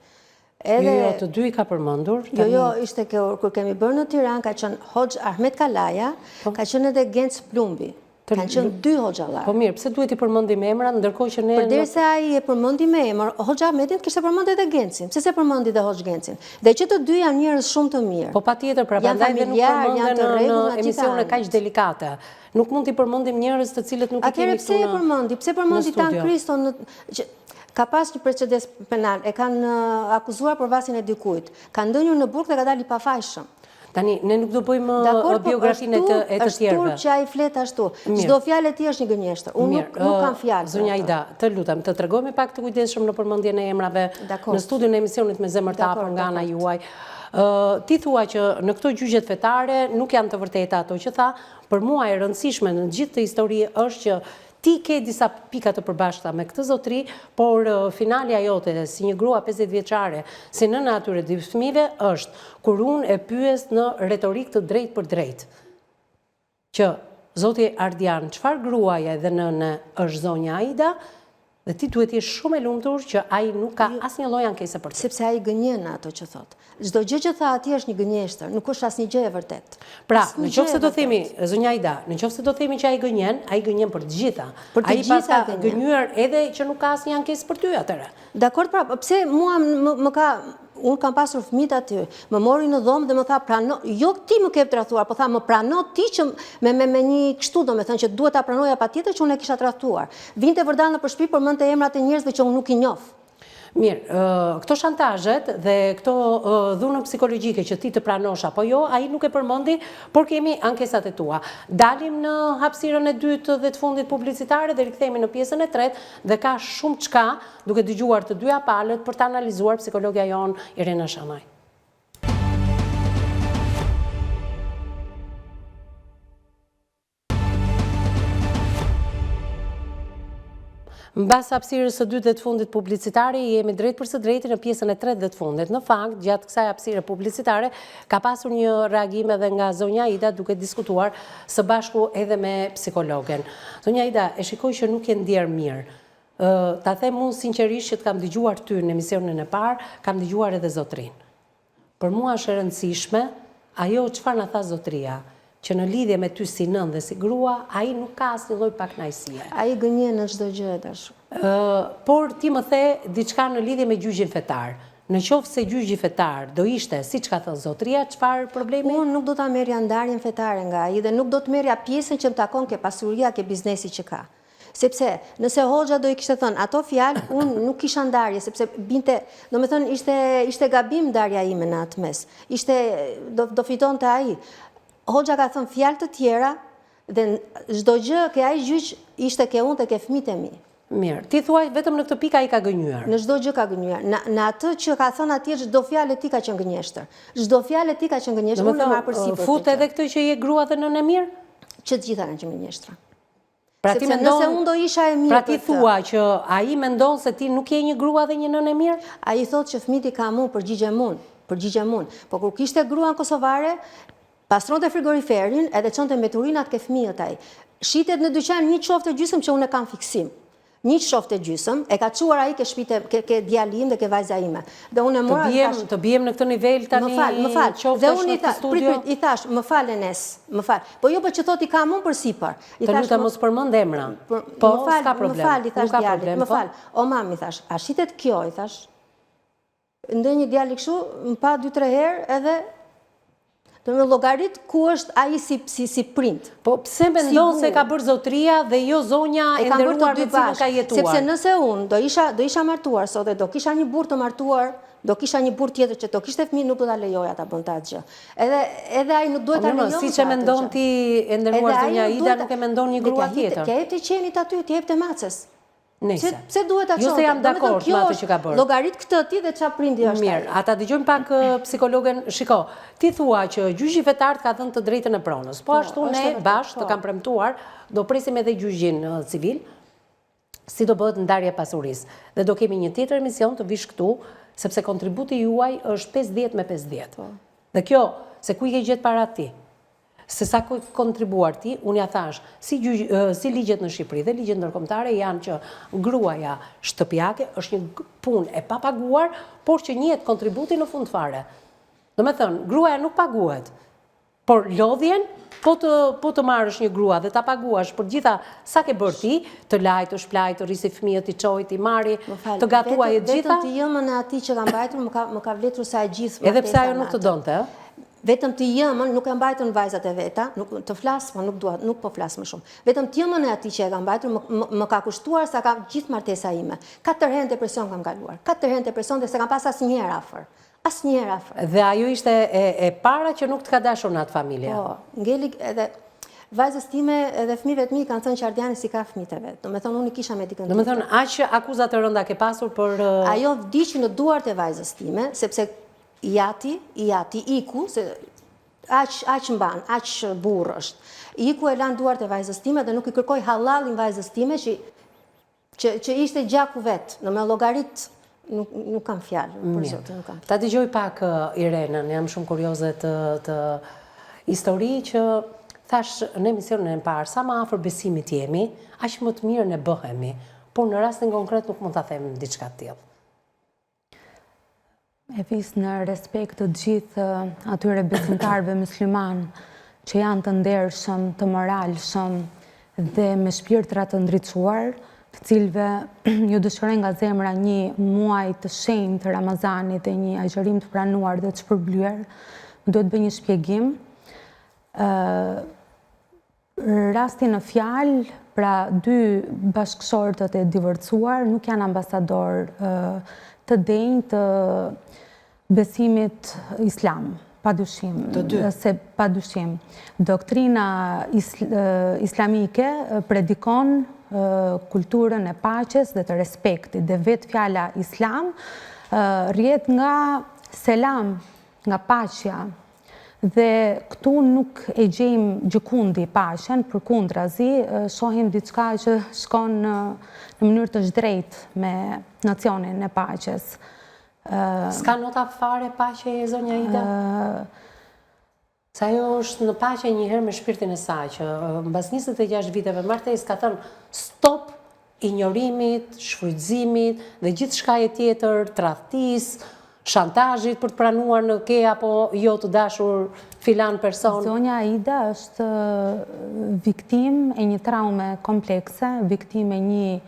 S1: Jo, të dy i ka përmendur.
S3: Jo, ishte kur kemi bërë në Tiranë, ka qenë Hoxh Ahmed Kalaja, ka qenë edhe Genc Plumbi. Kanë qenë 2 hoxhallar.
S1: Po mirë, pse duhet i përmendim emra, ndërkohë që ne...
S3: Përderisa ai e përmendi me emër, Hoxha Ahmedin kishte përmendur edhe Gencin. Pse se përmendi edhe Hoxh Gencin? Dhe që të dy janë njerëz shumë të mirë.
S1: Po patjetër, pra prandaj dhe nuk përmenden në emisione kaq delikate. Nuk mund t'i përmendim njerëz të cilët nuk i kemi këtu në studio.
S3: Atëherë pse e përmendi? Pse përmendi Tan Kriston ka pas një procedes penal, e kanë akuzuar për vrasjen e dikujt. Ka ndënjur në burg dhe ka dalë i pafajshëm.
S1: Tani, ne nuk do bëjmë biografinë e të tjerëve.
S3: Është turp që ai flet ashtu. Çdo fjalë e tij është një gënjeshtër. Unë nuk kam fjalë.
S1: Zonja Aida, të lutem, të tregojmë pak të kujdesshëm në përmendjen e emrave në studion e emisionit Me Zemër të Hapur nga ana juaj. Ti thua që në këto gjyqet fetare nuk janë të vërteta ato që tha, për mua e rëndësishme në gjithë të histori është që ti ke disa pika të përbashkëta me këtë zotri, por finalja jote si një grua 50 vjeçare, si nëna atyre 2 fëmijëve është kur unë e pyes në retorik të drejt për drejt. Që zoti Ardian, çfarë gruaja dhe nëne është zonja Aida? Dhe ti duhet jesh shumë e lumtur që ai nuk ka asnjë lloj ankese për të.
S3: Sepse ai gënjen ato që thot. Çdo gjë që tha atij është një gënjeshtër, nuk është asnjë gjë e vërtetë.
S1: Pra, nëse do themi zonja Aida, nëse do themi që ai gënjen për të gjitha. Ai paska gënyer edhe që nuk ka asnjë ankesë për ty atëre.
S3: Dakor, pra, pse mua më ka unë kam pasur fëmijët aty, më mori në dhomë dhe më tha prano, jo ti më ke tradhtuar, po tha më prano ti që me një kështu, domethënë që duhet ta pranoja patjetër që unë e kisha tradhtuar. Vinte vërdal në shtëpi përmendte emrat e njerëzve që unë nuk i njoh.
S1: Mirë, këto shantazhet dhe këto dhunën psikologjike që ti të pranosh apo jo, ai nuk e përmendi, por kemi ankesat e tua. Dalim në hapësirën e dytë dhe të fundit publicitare dhe rikthehemi në pjesën e tretë dhe ka shumë çka duke dëgjuar të dyja palët për të analizuar psikologja jon Irena Shamaj. Mbas hapësirës së dytë dhe të fundit publicitare, jemi drejt për së drejti në pjesën e tretë dhe të fundit. Në fakt, gjatë kësaj hapësire publicitare, ka pasur një reagim edhe nga zonja Aida duke diskutuar së bashku edhe me psikologen. Zonja Aida, e shikoj që nuk je ndjerë mirë. Ta them unë sinqerisht që të kam dëgjuar ty në emisionin e parë, kam dëgjuar edhe zotrin. Për mua është e rëndësishme ajo çfarë na tha zotria, që në lidhje me ty si nën dhe si grua, ai nuk ka asnjë lloj pakënaqësie.
S3: Ai gënjen në çdo gjë dashur.
S1: Por ti më the diçka në lidhje me gjyqin fetar. Në qoftë se gjyqi fetar do ishte, siç ka thënë zotria, çfarë problemi?
S3: Unë nuk do ta merrja ndarjen fetare nga ai dhe nuk do të merrja pjesën që më takon ke pasuria, ke biznesi që ka. Sepse nëse Hoxha do i kishte thënë ato fjalë, unë nuk kisha ndarje, sepse binte, domethënë ishte gabim ndarja ime në atë mes. Do fitonte ai. Hoxha ka thënë fjalë të tjera dhe çdo gjë që ai gjyq ishte ke unë dhe ke fëmijët e mi.
S1: Mirë, ti thuaj vetëm në këtë pikë ai ka gënyer.
S3: Në çdo gjë ka gënyer. Në atë që ka thënë atje çdo fjalë e tij ka qenë gënjeshtër. Çdo fjalë e tij ka qenë gënjeshtër. Unë marr përsipër.
S1: Fut edhe këtë që je grua dhe nënë e mirë?
S3: Që të gjitha kanë qenë gënjeshtra.
S1: Pra ti mendon,
S3: nëse unë do isha e mirë.
S1: Pra ti thua që ai mendon se ti nuk je një grua dhe një nënë e mirë?
S3: Ai thotë që fëmijët i kam unë, përgjigjem unë. Po kur kishte gruan kosovare, pastronte frigoriferin edhe çonte me turinat ke fëmijët ai. Shitet në dyqan një qoftë gjysmë që unë kam fiksim. një shofte gjysëm, e ka quar ai ke shpite, ke djali im dhe ke vajza ime. Dhe unë e mora...
S1: Të bijem në këtë nivel tani qoftesh në këtë studio?
S3: I thash, më fal Enes, më fal. Po jo për që thot i kam unë për sipër.
S1: Të lutem mos përmend emra. Po, s'ka problem.
S3: Më fal, i thash djalit, më fal. O mam, i thash, a shitet kjo, i thash. Ndonjë djali kështu, më pa 2-3 herë edhe të me llogarit ku është ai si print.
S1: Po pse mendon se ka bërë zotria dhe jo zonja e nderuar me cilën ka jetuar?
S3: Sepse nëse unë do isha martuar sot dhe do kisha një burr të martuar, do kisha një burr tjetër që do kishte fëmijë, nuk do ta lejoja ta bënte atë gjë. Edhe ai nuk duhet ta lejonte.
S1: Siç e mendon ti e nderuar zonja Ida, nuk e mendon një grua tjetër.
S3: Ke jep të qenit aty, të jep të macës.
S1: Pse
S3: duhet ta çonte?
S1: Jo se jam dakord me atë që ka bërë.
S3: Llogarit këtë ti dhe çfarë prindi është.
S1: Mirë, ata dëgjojmë pak psikologen. Shiko, ti thua që gjyqi fetar ka dhënë të drejtën e pronës. Po ashtu ne bashkë të kam premtuar, do presim edhe gjyqin civil, si do bëhet ndarja pasurisë. Dhe do kemi një tjetër emision të vish këtu, sepse kontributi juaj është 50 me 50. Dhe kjo, se ku i ke gjetë para ti? Se sa kontribuar ti, unë ja thash, si ligjet në Shqipëri dhe ligjet ndërkombëtare janë që gruaja shtëpiake është një punë e papaguar, por që njihet kontributi në fund fare. Do me thënë, gruaja nuk paguhet, por lodhjen, po të marrësh një grua dhe ta paguash për gjitha sa ke bërë ti, të lajtë, të shplajtë, të rrisi fëmijët, të qojtë, të marri, të gatuaj e gjitha.
S3: Vetëm të jëmën e ati që ka mbajtur, më ka vletru sa e gjithë.
S1: Edhe pse ajo nuk të donte,
S3: Vetëm të jëmën, nuk e mbajtur në vajzat e veta, të flasë, po nuk po flasë më shumë. Vetëm të jëmën e ati që e ka mbajtur, më ka kushtuar sa ka gjithë martesa ime. 4 herë depresion kam kaluar. 4 herë depresion dhe se kam pas asnjëherë afër. Asnjëherë afër.
S1: Dhe ajo ishte e para që nuk të ka dashur në atë familje.
S3: Po, ngeli edhe vajzës time edhe fëmijëve të mi kanë thënë që Ardiani si ka fëmijët e vet. Do të thonë unë kisha me dikën tjetër.
S1: Do të thonë aq akuzat të rënda ke pasur për
S3: ajo vdiqi në duart e vajzës time, sepse Jati, iku, se aq mban, aq burr është. Iku e lan duart e vajzës time dhe nuk i kërkoi hallallin vajzës time që ishte gjaku vet. Në me llogarit nuk kam fjalë, për zotin, nuk kam fjalë.
S1: Ta dëgjoj pak Irenën, jam shumë kurioze të histori që thash në emisionin e parë, sa më afër besimit jemi, aq më të mirë ne bëhemi, por në rastin konkret nuk mund ta them diçka të tillë.
S5: E vis në respekt të gjithë atyre besimtarëve musliman që janë të ndershëm, të moralshëm dhe me shpirtra të ndriçuar, të cilëve ju dëshiroj nga zemra një muaj të shenjtë të Ramazanit dhe një agjërim të pranuar dhe të shpërblyer. Duhet bëj një shpjegim. Rasti në fjalë, pra 2 bashkëshortët e divorcuar nuk janë ambasador të denjë të besimit islam, padyshim. Padyshim. Doktrina islamike predikon kulturën e paqes dhe të respektit dhe vetë fjala islam rrjet nga selam, nga paqja. Dhe këtu nuk e gjejmë gjikundi paqen, përkundrazi, shohim diçka që shkon në mënyrë të zhdrejtë me nacionin e paqes.
S1: S'ka nota fare paqe e zonja Ida? Sa ajo është në paqe njëherë me shpirtin e saj, që mbas 26 viteve martesë ka thënë stop injorimit, shfrytëzimit dhe gjithë shkaje tjetër, tradhtisë, shantazhit për të pranuar në ke apo jo të dashur filan person.
S5: Zonja Ida është viktim e një traume komplekse, viktim e një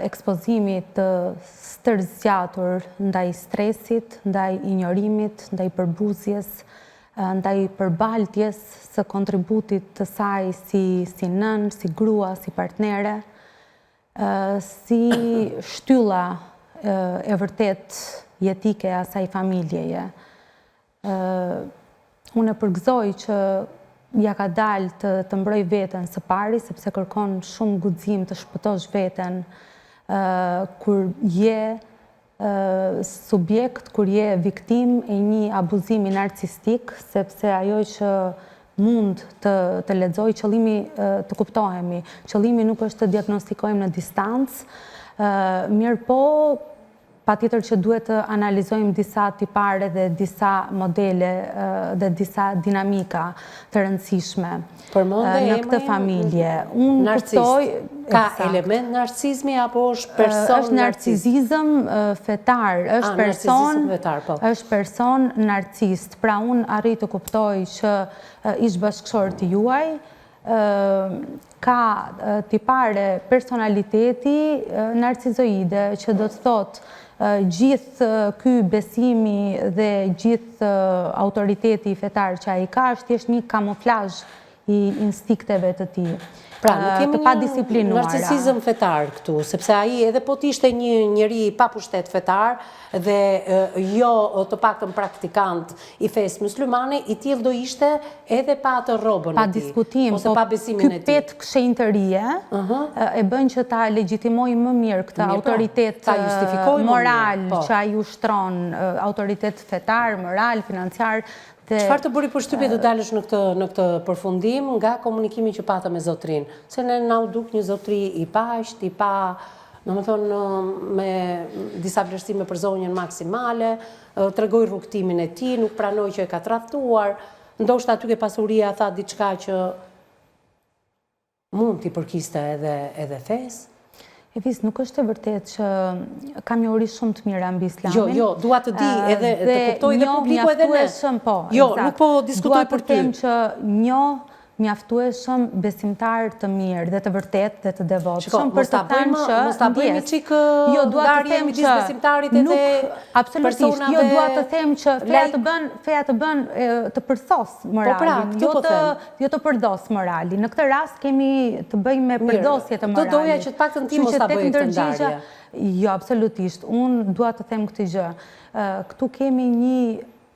S5: ekspozimi të stërzgjatur ndaj stresit, ndaj injorimit, ndaj përbuzjes, ndaj përbaltjes së kontributit të saj si nën, si grua, si partnere, si shtylla e vërtet jetike e asaj familjeje. Unë e përgëzoj që ja ka dalë të mbroj veten së pari, sepse kërkon shumë guxim të shpëtosh veten kur je subjekt, kur je viktim e një abuzimi narcistik, sepse ajo që mund të lexoj, qëllimi të kuptohemi. Qëllimi nuk është të diagnostikojmë në distancë, mirë po patjetër që duhet të analizojmë disa tipare dhe disa modele dhe disa dinamika të rëndësishme në këtë familje. Unë kuptoj...
S1: Ka element narcisizmi apo është person
S5: është narcisizëm fetar, është person narcist. Pra unë arrit të kuptoj që ish bashkëshorët juaj ka tipare personaliteti narcizoide që do të thotë gjithë ky besimi dhe gjithë autoriteti fetar që ai ka është thjesht një kamuflazh i instinkteve të tij.
S1: Pra, nuk kemi
S5: të padisiplinuara.
S1: Narcisizëm fetar këtu, sepse ai edhe po t'ishte një njeri pa pushtet fetar dhe jo të paktën praktikant i fesë muslimane, i tillë do ishte edhe pa atë rrobën
S5: e tij, ose pa besimin e tij. Ky petë shenjtërie e bën që ta legjitimojë më mirë këtë autoritet moral që ai ushtron, autoritet fetar, moral, financiar.
S1: Çfarë të bëri përshtypje të dalësh në këtë përfundim nga komunikimi që pata me zotrin? Se ne na u duk një zotri i paqët, i pa, domethënë me disa vlerësime për zonjën maksimale, tregoi rrugtimin e tij, nuk pranoi që e ka tradhtuar, ndoshta aty ke pasuria tha diçka që mund t'i përkiste edhe fesë.
S5: Evis, nuk është e vërtet që kam njohuri shumë të mira mbi islamin.
S1: Jo, dua të di edhe të kuptoj dhe publiku edhe ne. Jo, nuk po diskutoj për ty.
S5: Dua të them që mjaftueshëm besimtar të mirë dhe të vërtet dhe të devotshëm për të thënë që
S1: mos ta bëjmë çik ndarje midis besimtarit edhe
S5: absolutisht. Jo, dua të them që feja të bën të përsos moralin, jo të përdos moralin. Në këtë rast kemi të bëjmë me përdosje të moralit.
S1: Do doja që të paktën ti mos ta bëj këtë ndarje.
S5: Jo, absolutisht. Unë dua të them këtë gjë. Këtu kemi një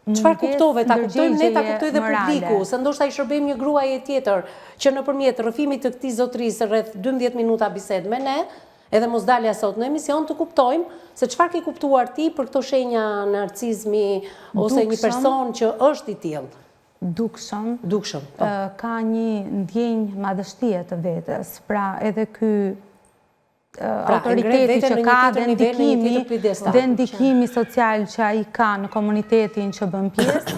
S1: çfarë kuptove, ta kuptojmë ne, ta kuptoj dhe publiku, se ndoshta i shërbejmë një gruaje tjetër që nëpërmjet rrëfimit të këtij zotrisë rreth 12 minuta bisedë me ne, edhe mos dalja sot në emision, të kuptojmë se çfarë ke kuptuar ti për këto shenja narcizmi ose një person që është i tillë.
S5: Dukshëm. Ka një ndjenjë madhështie të vetes, pra edhe ky autoriteti që ka dhe ndikimi social që ai ka në komunitetin që bën pjesë,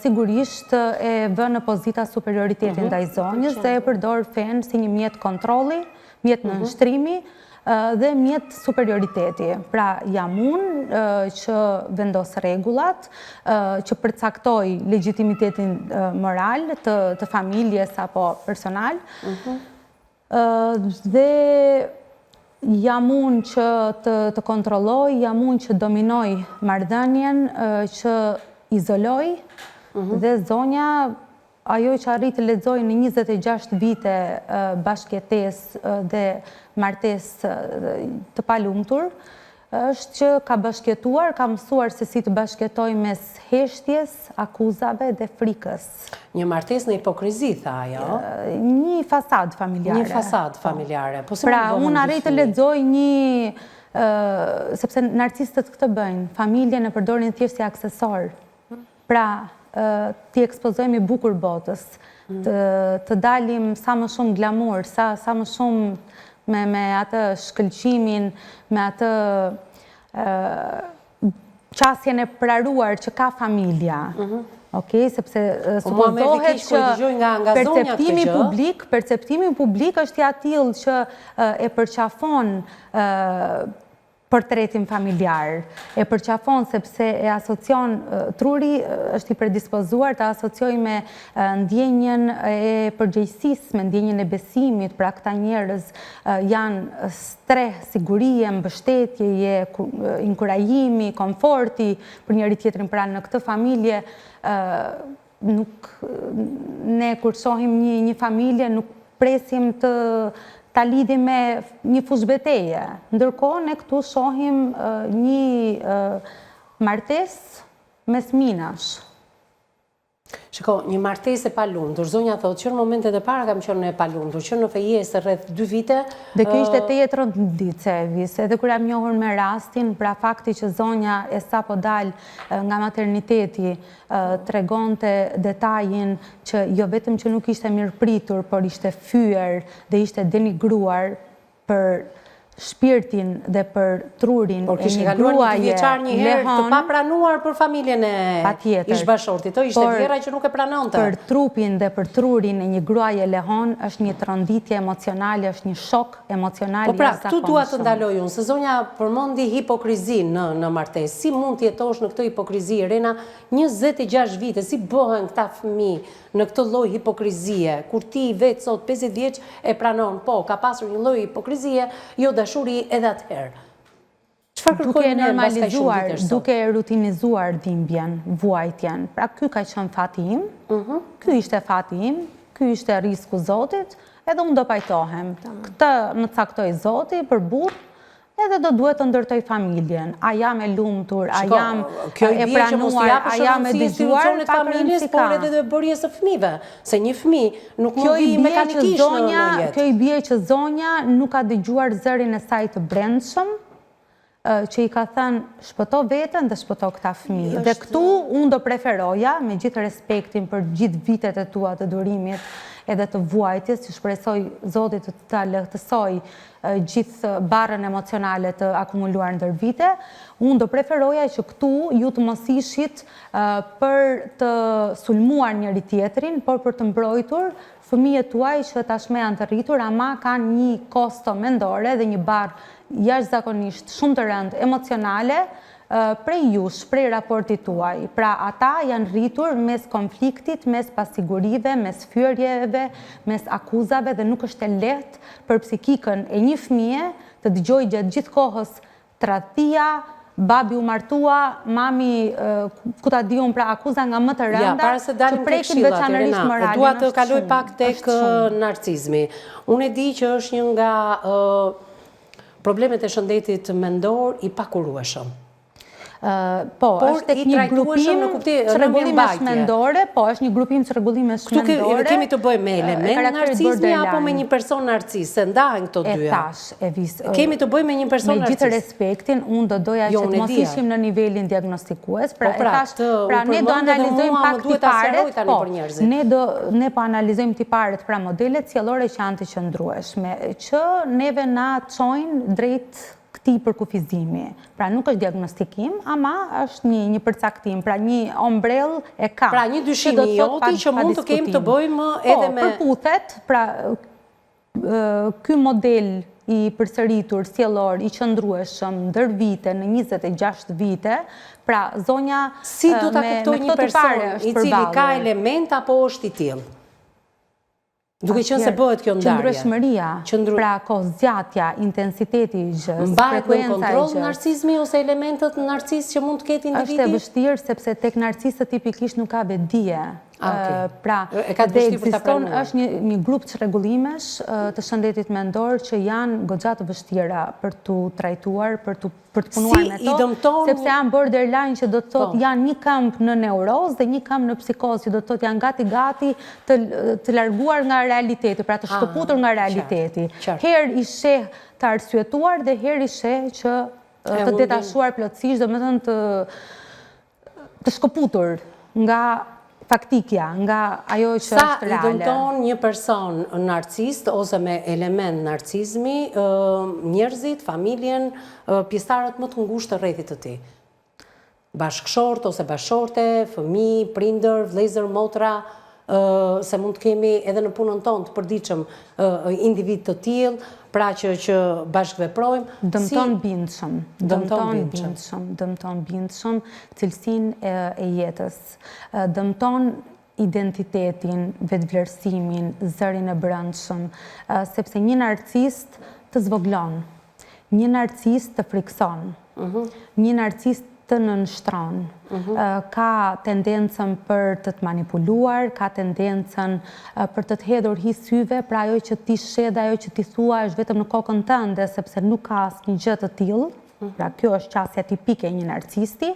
S5: sigurisht e vë në pozita superioritetin ndaj zonjës dhe e përdor fen si një mjet kontrolli, mjet nënshtrimi dhe mjet superioriteti. Pra jam unë që vendos rregullat, që përcaktoj legjitimitetin moral të familjes apo personal dhe jam unë që të kontrolloj, jam unë që dominoj marrëdhënien, që izoloj dhe zonja, ajo që arrit të lexoj në 26 vite bashkëjetesë dhe martesë të palumtur, është që ka bashkëtuar, ka mësuar se si të bashkëtoj mes heshtjes, akuzave dhe frikës.
S1: Një martesë në hipokrizi, tha ajo?
S5: Një fasadë familjare.
S1: Një fasadë familjare.
S5: Pra, unë arrit të lexoj sepse narcistët këtë bëjnë, familjen e përdorin thjesht si aksesor. Pra, t'i ekspozojmë i bukur botës, të dalim sa më shumë glamour, sa më shumë me atë shkëlqimin, me atë qasjen e praruar që ka familja. Sepse supozohet që perceptimi publik është i atill që e përqafon portretin familjar, e përqafon sepse e asocion, truri është i predispozuar të asocioj me ndjenjen e përgjegjësisë, me ndjenjen e besimit, pra këta njerëz janë streh, sigurie, mbështetje, inkurajimi, komforti për njëri tjetrin. Pra në këtë familje, ne kur shohim një familje, nuk presim ta lidhim me një fushbeteje. Ndërkohë, ne këtu shohim një martesë mes minash.
S1: Shiko, një martesë e palundur, zonja thotë që në momentet e para kam qenë e palundur, që në fejesë rreth 2 vite.
S5: Dhe kjo ishte tejet rënditse, edhe kur jam njohur me rastin, pra fakti që zonja e sapo dal nga materniteti tregonte detajin që jo vetëm që nuk ishte mirëpritur, por ishte fyer dhe ishte denigruar për shpirtin dhe për trurin
S1: Por kishte kaluar një vjeçar një herë të papranuar për familjen e ish-bashortit. To ishte vjera që nuk e pranonte.
S5: Për trupin dhe për trurin e një gruaje lehon është një tronditje emocionale, është një shok emocional.
S1: Po pra, këtu dua të ndaloj unë, se zonja përmendi hipokrizin në martesë. Si mund të jetosh në këtë hipokrizi, Irena, 26 vite, si bëhen këta fëmijë në këtë lloj hipokrizie, kur ti vetë sot 50 vjeç e pranon, po, ka pasur një lloj hipokrizie, jo dashuri edhe atëherë. Çfarë kërkojnë ne mbas kaq shumë vitesh sot?
S5: Duke rutinizuar dhimbjen, vuajtjen. Pra ky ka qenë fati im, ky ishte fati im, ky ishte risku Zotit, edhe unë do pajtohem. Këtë më caktoi Zoti për burr, edhe do duhet të ndërtoj familjen. A jam e lumtur, a jam e pranuar, a jam e dëgjuar, pa rëndësi ka.
S1: Por edhe dhe bërjes së fëmijëve, se një fëmijë nuk mund vi mekanikisht në jetë.
S5: Kjo i bie që zonja nuk ka dëgjuar zërin e saj të brendshëm, që i ka thënë shpëto veten dhe shpëto këta fëmijë. Dhe këtu unë do preferoja, me gjithë respektin për gjithë vitet e tua të durimit edhe të vuajtjes, që shpresoj Zotit të ta lehtësoj gjithë barrën emocionale të akumuluar ndër vite, unë do preferoja që këtu ju të mos ishit për të sulmuar njëri tjetrin, por për të mbrojtur fëmijët tuaj që tashmë janë të rritur, ama kanë një kosto mendore dhe një barë jashtëzakonisht shumë të rëndë emocionale prej jush, prej raportit tuaj. Pra ata janë rritur mes konfliktit, mes pasigurive, mes fyerjeve, mes akuzave dhe nuk është e lehtë për psikikën e një fëmije të dëgjoj gjatë gjithë kohës tradhtia, babi u martua, mami ku ta di unë, pra akuza nga më të rënda, që prekin veçanërisht moralin.
S1: Dua të kaloj pak tek narcizmi. Unë e di që është një nga problemet e shëndetit mendor i pakurueshëm.
S5: Po, është tek një grupim çrregullimesh mendore, po, është një grupim çrregullimesh mendore.
S1: Këtu kemi të bëjmë me element narcizmi apo me një person narcis, se ndahen këto dyja.
S5: E tash,
S1: kemi të bëjmë me një person narcis.
S5: Me gjithë respektin, unë do doja që të mos ishim në nivelin diagnostikues, pra e tash, pra ne do analizojmë pak tiparet, po, ne po analizojmë tiparet, pra modelet sjellore që janë të qëndrueshme, që neve na çojnë drejt këtij përkufizimi. Pra nuk është diagnostikim, ama është një përcaktim, pra një ombrell e ka.
S1: Pra një dyshim i joti që mund të kemi të bëjmë edhe me...
S5: Po, përputhet, pra ky model i përsëritur, sjellor, i qëndrueshëm, ndër vite, në 26 vite, pra zonja
S1: si do ta kuptoj një person i cili ka element apo është i tillë? Duke qenë se bëhet kjo ndarje.
S5: Qëndrueshmëria, pra kohëzgjatja, intensiteti i gjës,
S1: mbahet në kontroll narcizmi ose elementet narcis që mund të ketë individi?
S5: Është e vështirë sepse tek narcisët tipikisht nuk ka vetdije. Pra,
S1: dhe ekziston
S5: është një grup çrregullimesh të shëndetit mendor që janë goxha të vështira për tu trajtuar, për të punuar me to, sepse janë borderline që do të thotë janë një kamp në neurozë dhe një kamp në psikozë, që do të thotë janë gati të larguar nga realiteti, pra të shkëputur nga realiteti. Herë i sheh të arsyetuar dhe herë i sheh që të detashuar plotësisht, domethënë të shkëputur nga faktikja, nga ajo që është reale.
S1: Sa i dëmton një person narcist ose me element narcizmi, njerëzit, familjen, pjesëtarët më të ngushtë të rrethit të tij? Bashkëshort ose bashkëshorte, fëmijë, prindër, vëllezër, motra, se mund të kemi edhe në punën tonë të përditshëm individ të tillë, pra që bashkëveprojmë.
S5: Dëmton bindshëm cilësinë e jetës. Dëmton identitetin, vetvlerësimin, zërin e brendshëm, sepse një narcist të zvoglon, një narcist të frikson, një narcist të nënshtron, ka tendencën për të të manipuluar, ka tendencën për të të hedhur hi syve, pra ajo që ti sheh dhe ajo që ti thua është vetëm në kokën tënde, sepse nuk ka asnjë gjë të tillë. Pra kjo është qasja tipike e një narcisti.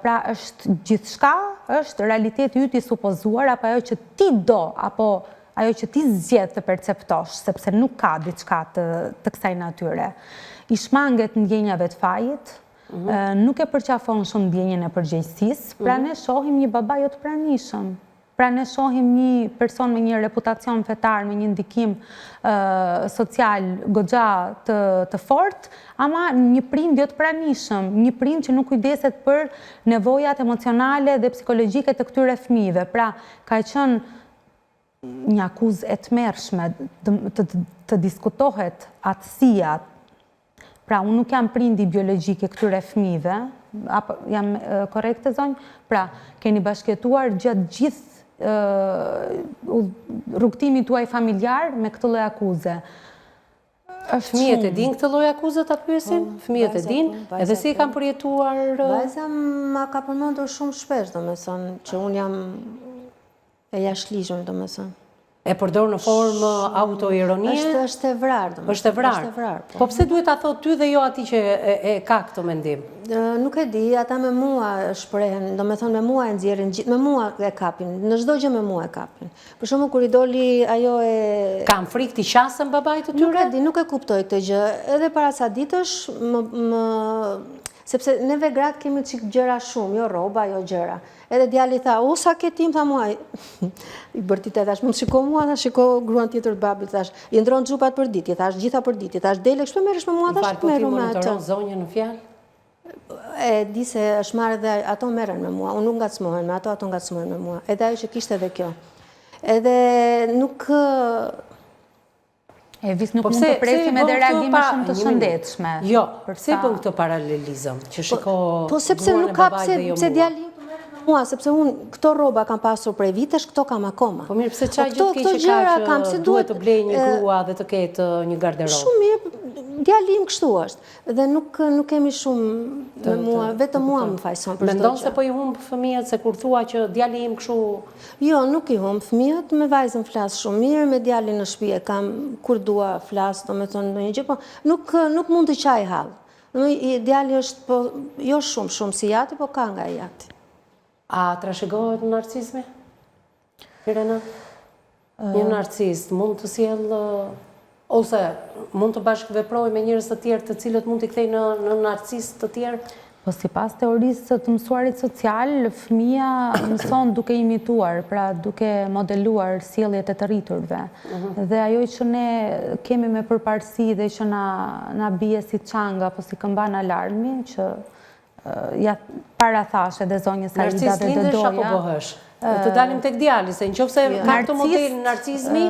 S5: Pra është gjithçka, është realiteti yt i supozuar, apo ajo që ti do, apo ajo që ti zgjedh të perceptosh, sepse nuk ka diçka të kësaj natyre. I shmanget ndjenjave të fajit, nuk e përqafon shumë ndjenjen e përgjegjësisë, pra ne shohim një baba jo të pranishëm. Pra ne shohim një person me një reputacion fetar, me një ndikim social goxha të fort, ama një prind jo të pranishëm, një prind që nuk kujdeset për nevojat emocionale dhe psikologjike të këtyre fëmijëve. Pra ka qenë një akuzë e tmerrshme të diskutohet atësia. Pra unë nuk jam prindi biologjik e këtyre fëmijëve, apo jam korrekte zonjë? Pra keni bashkëtuar gjatë gjithë rrugtimi tuaj familjar me këtë lloj akuze.
S1: Fëmijët e din këtë lloj akuze ta pyesin? Fëmijët e din? Edhe si e kanë përjetuar?
S3: Vajza ma ka përmendur shumë shpesh, domethënë, që unë jam e jashtëligjshme, domethënë.
S1: E përdor në formë autoironie?
S3: Është e vrarë, domethënë.
S1: Është e vrarë. Po pse duhet ta thotë ty dhe jo atij që e ka këtë mendim?
S3: Nuk e di, ata me mua shprehen, domethënë me mua e nxjerrin gjithë, me mua e kapin, në çdo gjë me mua e kapin. Për shembull kur i doli ajo e
S1: Kam frikë të qasën babait të tyre?
S3: Nuk e di, nuk e kuptoj këtë gjë. Edhe para sa ditësh sepse neve gratë kemi çik gjëra shumë, jo rroba, jo gjëra. Edhe djali tha, "U sa ke tim?" tha mua. I bërtite thash, "Mund shiko mua, thash, shiko gruan tjetër të babit, thash, i ndron xhupat për ditë, thash, gjitha për ditë, thash, dele, kështu merresh me mua, thash, merru me atë."
S1: Monitoron zonjën në fjalë?
S3: E di se është marrë dhe ato merren me mua, unë nuk ngacmohen me ato ngacmohen me mua. Edhe ajo që kishte edhe kjo. Edhe nuk
S5: Nuk mund të presim edhe reagime shumë të shëndetshme.
S1: Jo, pse bën këtë paralelizëm? Që shiko
S3: po sepse nuk ka pse djali të merret me mua, sepse unë këto rroba kam pasur prej vitesh, këto kam akoma.
S1: Po mirë, pse çaj gjë keq që duhet të blej një grua dhe të ketë një garderobë?
S3: Shumë mirë, djali im kështu është. Dhe nuk kemi shumë me mua, vetëm mua më fajson për çdo gjë.
S1: Mendon se po i humb fëmijët se kur thua që djali im kështu?
S3: Jo, nuk i humb fëmijët, me vajzën flas shumë mirë, me djalin në shtëpi e kam kur dua flas, domethënë ndonjë gjë, po nuk mund të qaj hall. Djali është po jo shumë si jati, po ka nga jati.
S1: A trashëgohet në narcismi? Irena? Një narcist mund të sjellë ose mund të bashkëveprojë me njerëz të tjerë të cilët mund t'i kthejnë në narcist të tjerë?
S5: Po sipas teorisë të mësuarit social, fëmia mëson duke imituar, pra duke modeluar sjelljet e të rriturve. Dhe ajo që ne kemi me përparësi dhe që na bie si çanga apo si këmban alarmi, që ja para thashe dhe zonjës Aida dhe
S1: Narcist lindesh apo bëhesh? Të dalim tek djali, se nëse ka këtë model narcizmi,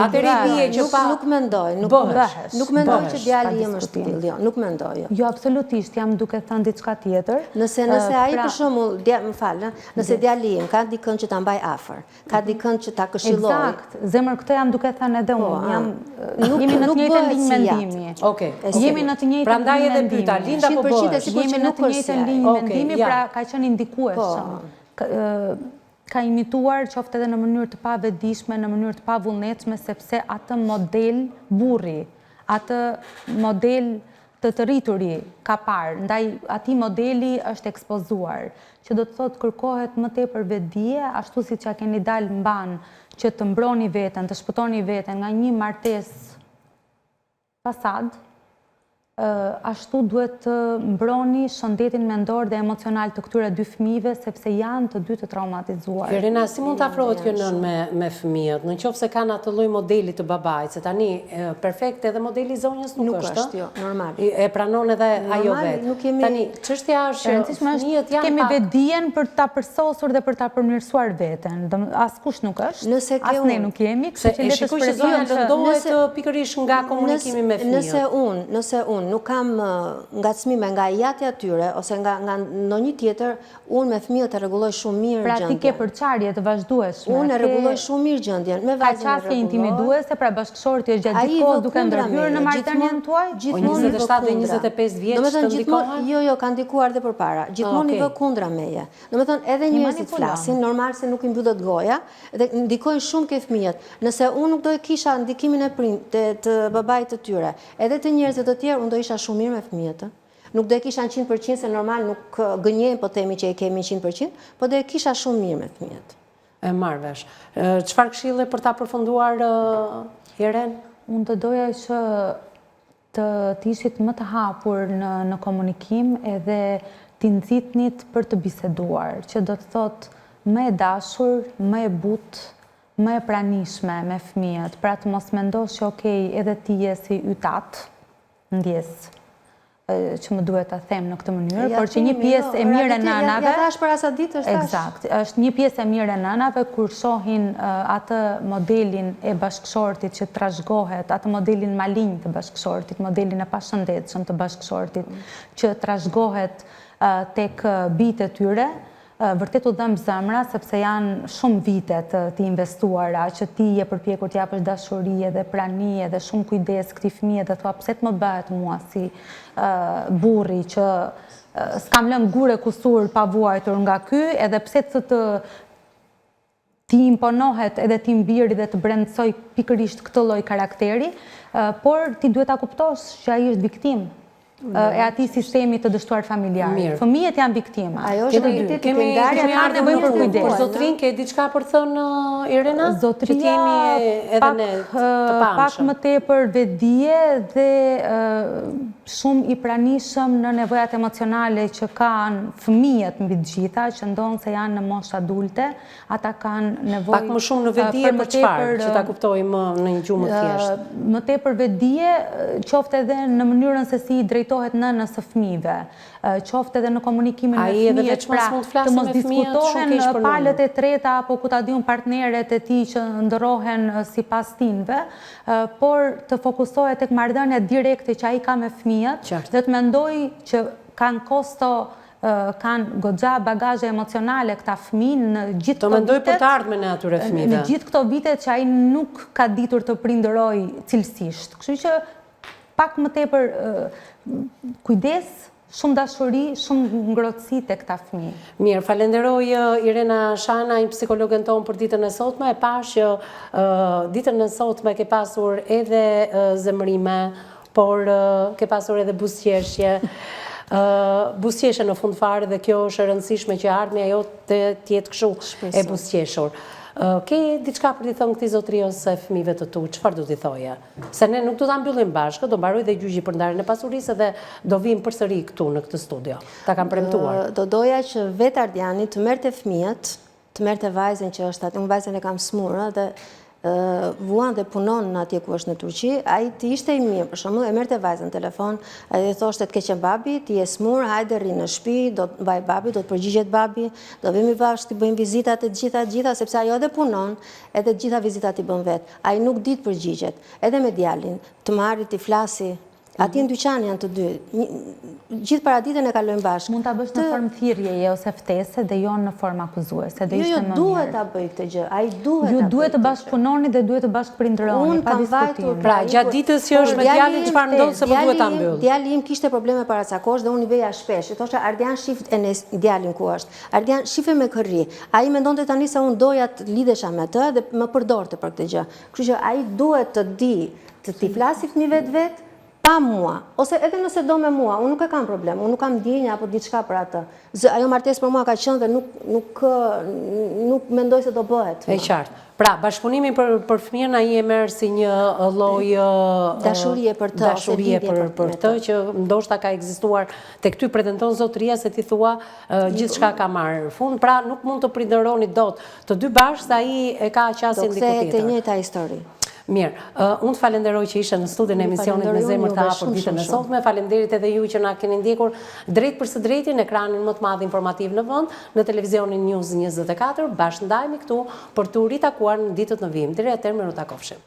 S1: atëri bie që pa
S3: nuk mendoj, nuk mendoj që djali im është tillë, jo, nuk mendoj.
S5: Jo, absolutisht, jam duke thënë diçka tjetër.
S3: Nëse ai për shembull, më fal, nëse djali im ka dikën që ta mbaj afër, ka dikën që ta këshilloj.
S5: Eksakt, zemër këtë jam duke thënë edhe unë, jemi në të njëjtën linjë mendimi.
S1: Okej.
S5: Jemi në të njëjtën
S1: prandaj edhe pyeta, lind apo bëhesh?
S5: Jemi në të njëjtën linjë mendimi, pra ka qenë indikueshëm. Ka imituar qoftë edhe në mënyrë të pavetdijshme, në mënyrë të pavullnetshme, sepse atë model burri, atë model të rrituri ka parë, ndaj atij modeli është ekspozuar, që do të thotë kërkohet më tepër vetdije, ashtu siç ja keni dalë mban që të mbroni veten, të shpëtoni veten nga një martesë fasad, ashtu duhet të mbroni shëndetin mendor dhe emocional të këtyre dy fëmijëve, sepse janë të dy të traumatizuar.
S1: Irena, si mund të afrohet kjo nën me fëmijët? Në qoftë se kanë atë lloj modeli të babait, se tani perfekt edhe modeli i zonjës nuk është,
S3: jo, normal.
S1: E pranon edhe ajo vetë. Tani, çështja është që fëmijët janë
S5: kemi vetdijen për ta përsosur dhe për ta përmirësuar veten. Askush nuk është. As ne nuk jemi, kështu që le të shpresojmë
S1: që lëndohet pikërisht nga komunikimi me fëmijët.
S3: Nëse unë nuk kam ngacmime nga jati atyre, ose nga ndonjë tjetër, unë me fëmijët e rregulloj shumë mirë gjendjen.
S5: Pra ti ke përçarje të vazhdueshme.
S3: Unë e rregulloj shumë mirë gjendjen. Me vajzën e
S5: rregulloj. Ka intimiduese, pra bashkëshorti është gjatë gjithë kohës duke ndërhyrë në marrëdhënien tuaj?
S1: Gjithmonë 27 dhe 25 vjeç të ndikohen?
S3: Jo, ka ndikuar dhe përpara. Gjithmonë i vë kundra meje. Domethënë edhe njerëzit flasin, normal se nuk i mbyllet goja dhe ndikojnë shumë ke fëmijët. Nëse unë nuk do e kisha ndikimin e të babait të tyre, edhe të njerëzve të tjerë, unë do isha shumë mirë me fëmijët. Nuk do e kisha 100%, se normal nuk gënjejmë po themi që e kemi 100%, po do e kisha shumë mirë me fëmijët.
S1: E marr vesh. Çfarë këshille për ta përfunduar Iren?
S5: Unë të doja që të ishit më të hapur në komunikim edhe t'i nxitnit për të biseduar, që do të thotë më e dashur, më e butë, më e pranishme me fëmijët, pra të mos mendosh që okej, edhe ti je si ytat, ndjes që më duhet të them në këtë mënyrë, por që një pjesë e mirë e nënave...
S3: Ja thash për asa ditë, është tash.
S5: Eksakt, është një pjesë e mirë e nënave kur shohin atë modelin e bashkëshortit që trashëgohet, atë modelin malinj të bashkëshortit, modelin e pashëndetshëm të bashkëshortit, që trashëgohet tek bijtë e tyre, vërtet u dhëm zemra, sepse janë shumë vitet të investuara, që ti je përpjekur të japësh dashuri edhe prani edhe shumë kujdes këtij fëmije dhe thua pse të më bëhet mua si burri që s'kam lënë gure kusur pa vuajtur nga ky, edhe pse ti imponohet edhe ti mbiri dhe të brendësoj pikërisht këtë lloj karakteri, por ti duhet ta kuptosh që ai është viktimë e atij sistemi të dështuar familjar. Fëmijët janë viktima.
S3: Ajo është
S1: kemi ardhur të bëjmë për kujdes. Por zotrin ke diçka për thënë Irena?
S5: Zotria pak më tepër vetdije dhe shumë i pranishëm në nevojat emocionale që kanë fëmijët mbi të gjitha, që ndonë se janë në moshë adulte, ata kanë nevojë
S1: pak më shumë në vetdije për çfarë, që ta kuptojmë në një gjuhë më të thjeshtë.
S5: Më tepër vetdije, qoftë edhe në mënyrën se si drejtohet nënës së fëmijëve, qoftë edhe në komunikimin me fëmijët, pra të mos diskutohen palët e treta apo ku ta diun partneret e tij që ndërrohen sipas tinëve, por të fokusohet tek marrëdhënia direkte që ai ka me fëmijët dhe të mendojë që kanë kosto, kanë goxha bagazhe emocionale këta fëmijë në gjithë
S1: këto vitet. Të mendoj për të ardhmen e atyre fëmijëve.
S5: Në gjithë këto vitet që ai nuk ka ditur të prindëroj cilësisht. Kështu që pak më tepër kujdes, shumë dashuri, shumë ngrohtësi tek këta fëmijë.
S1: Mirë, falenderoj Irena Shana, një psikologën tonë për ditën e sotme. E pash që ditën e sotme ke pasur edhe zemërime, por ke pasur edhe buzëqeshje. Buzëqeshje në fund fare dhe kjo është e rëndësishme që ardhmja jote të jetë kështu e buzëqeshur. Ke diçka për t'i thënë këtij zotri ose fëmijëve të tu, çfarë do t'i thoje? Se ne nuk do ta mbyllim bashkë, do mbaroj dhe gjyqi për ndarjen e pasurisë dhe do vim përsëri këtu në këtë studio. Ta kam premtuar.
S3: Do doja që vetë Ardiani të merrte fëmijët, të merrte vajzën që është aty, unë vajzën e kam smurë dhe vuan dhe punon atje ku është në Turqi, ai të ishte i mirë, për shembull, e merrte vajzën në telefon, ai i thoshte të keqen babi, ti je smur, hajde rri në shtëpi, do të mbaj babi, do të përgjigjet babi, do vemi bashkë të bëjmë vizitat e gjitha, sepse ajo edhe punon, edhe të gjitha vizitat i bën vet. Ai nuk di të përgjigjet, edhe me djalin, të marrit të flasi. Ati në dyqan janë të dy. Gjithë paraditën e kalojnë bashkë.
S5: Mund ta bësh në formë thirrjeje ose ftese dhe jo në formë akuzuese.
S3: Jo, duhet ta bëj këtë gjë. Ai duhet.
S5: Ju duhet të bashkëpunoni dhe duhet të bashkëprindëroni, pa diskutim.
S1: Pra, gjatë ditës që është me djalin çfarë ndodh se po duhet ta mbyll.
S3: Djali im kishte probleme paracakosh dhe unë i veja shpesh. I thosha Ardian shif djalin ku është. Ardian shife me kërri. Ai mendonte tani se unë doja të lidhesha me të dhe më përdorte për këtë gjë. Kështu që ai duhet të di të t'i flasi fëmijë vetë pa mua, ose edhe nëse do me mua, unë nuk e kam problem, unë nuk kam ndjenja apo diçka për atë. Ajo martesë për mua ka qenë dhe nuk mendoj se do bëhet.
S1: E qartë. Pra, bashkëpunimi për fëmijën ai e merr si një lloj
S3: dashurie për të,
S1: dashurie për të që ndoshta ka ekzistuar tek ty, pretendon zotëria se ti thua gjithçka ka marrë fund, pra nuk mund të prindëroni dot të dy bashkë, sa ai e ka qasin diku tjetër.
S3: Do kthehet e njëjta histori.
S1: Mirë, unë të falenderoj që ishe në studion e emisionit Me Zemër të Hapur ditën e sotme. Falenderit edhe ju që na keni ndjekur drejt për së drejti në ekranin më të madh informativ në vend, në televizionin News 24. Bashkë ndajemi këtu për të ritakuar në ditët në vijim. Deri atëherë, miru takofshim.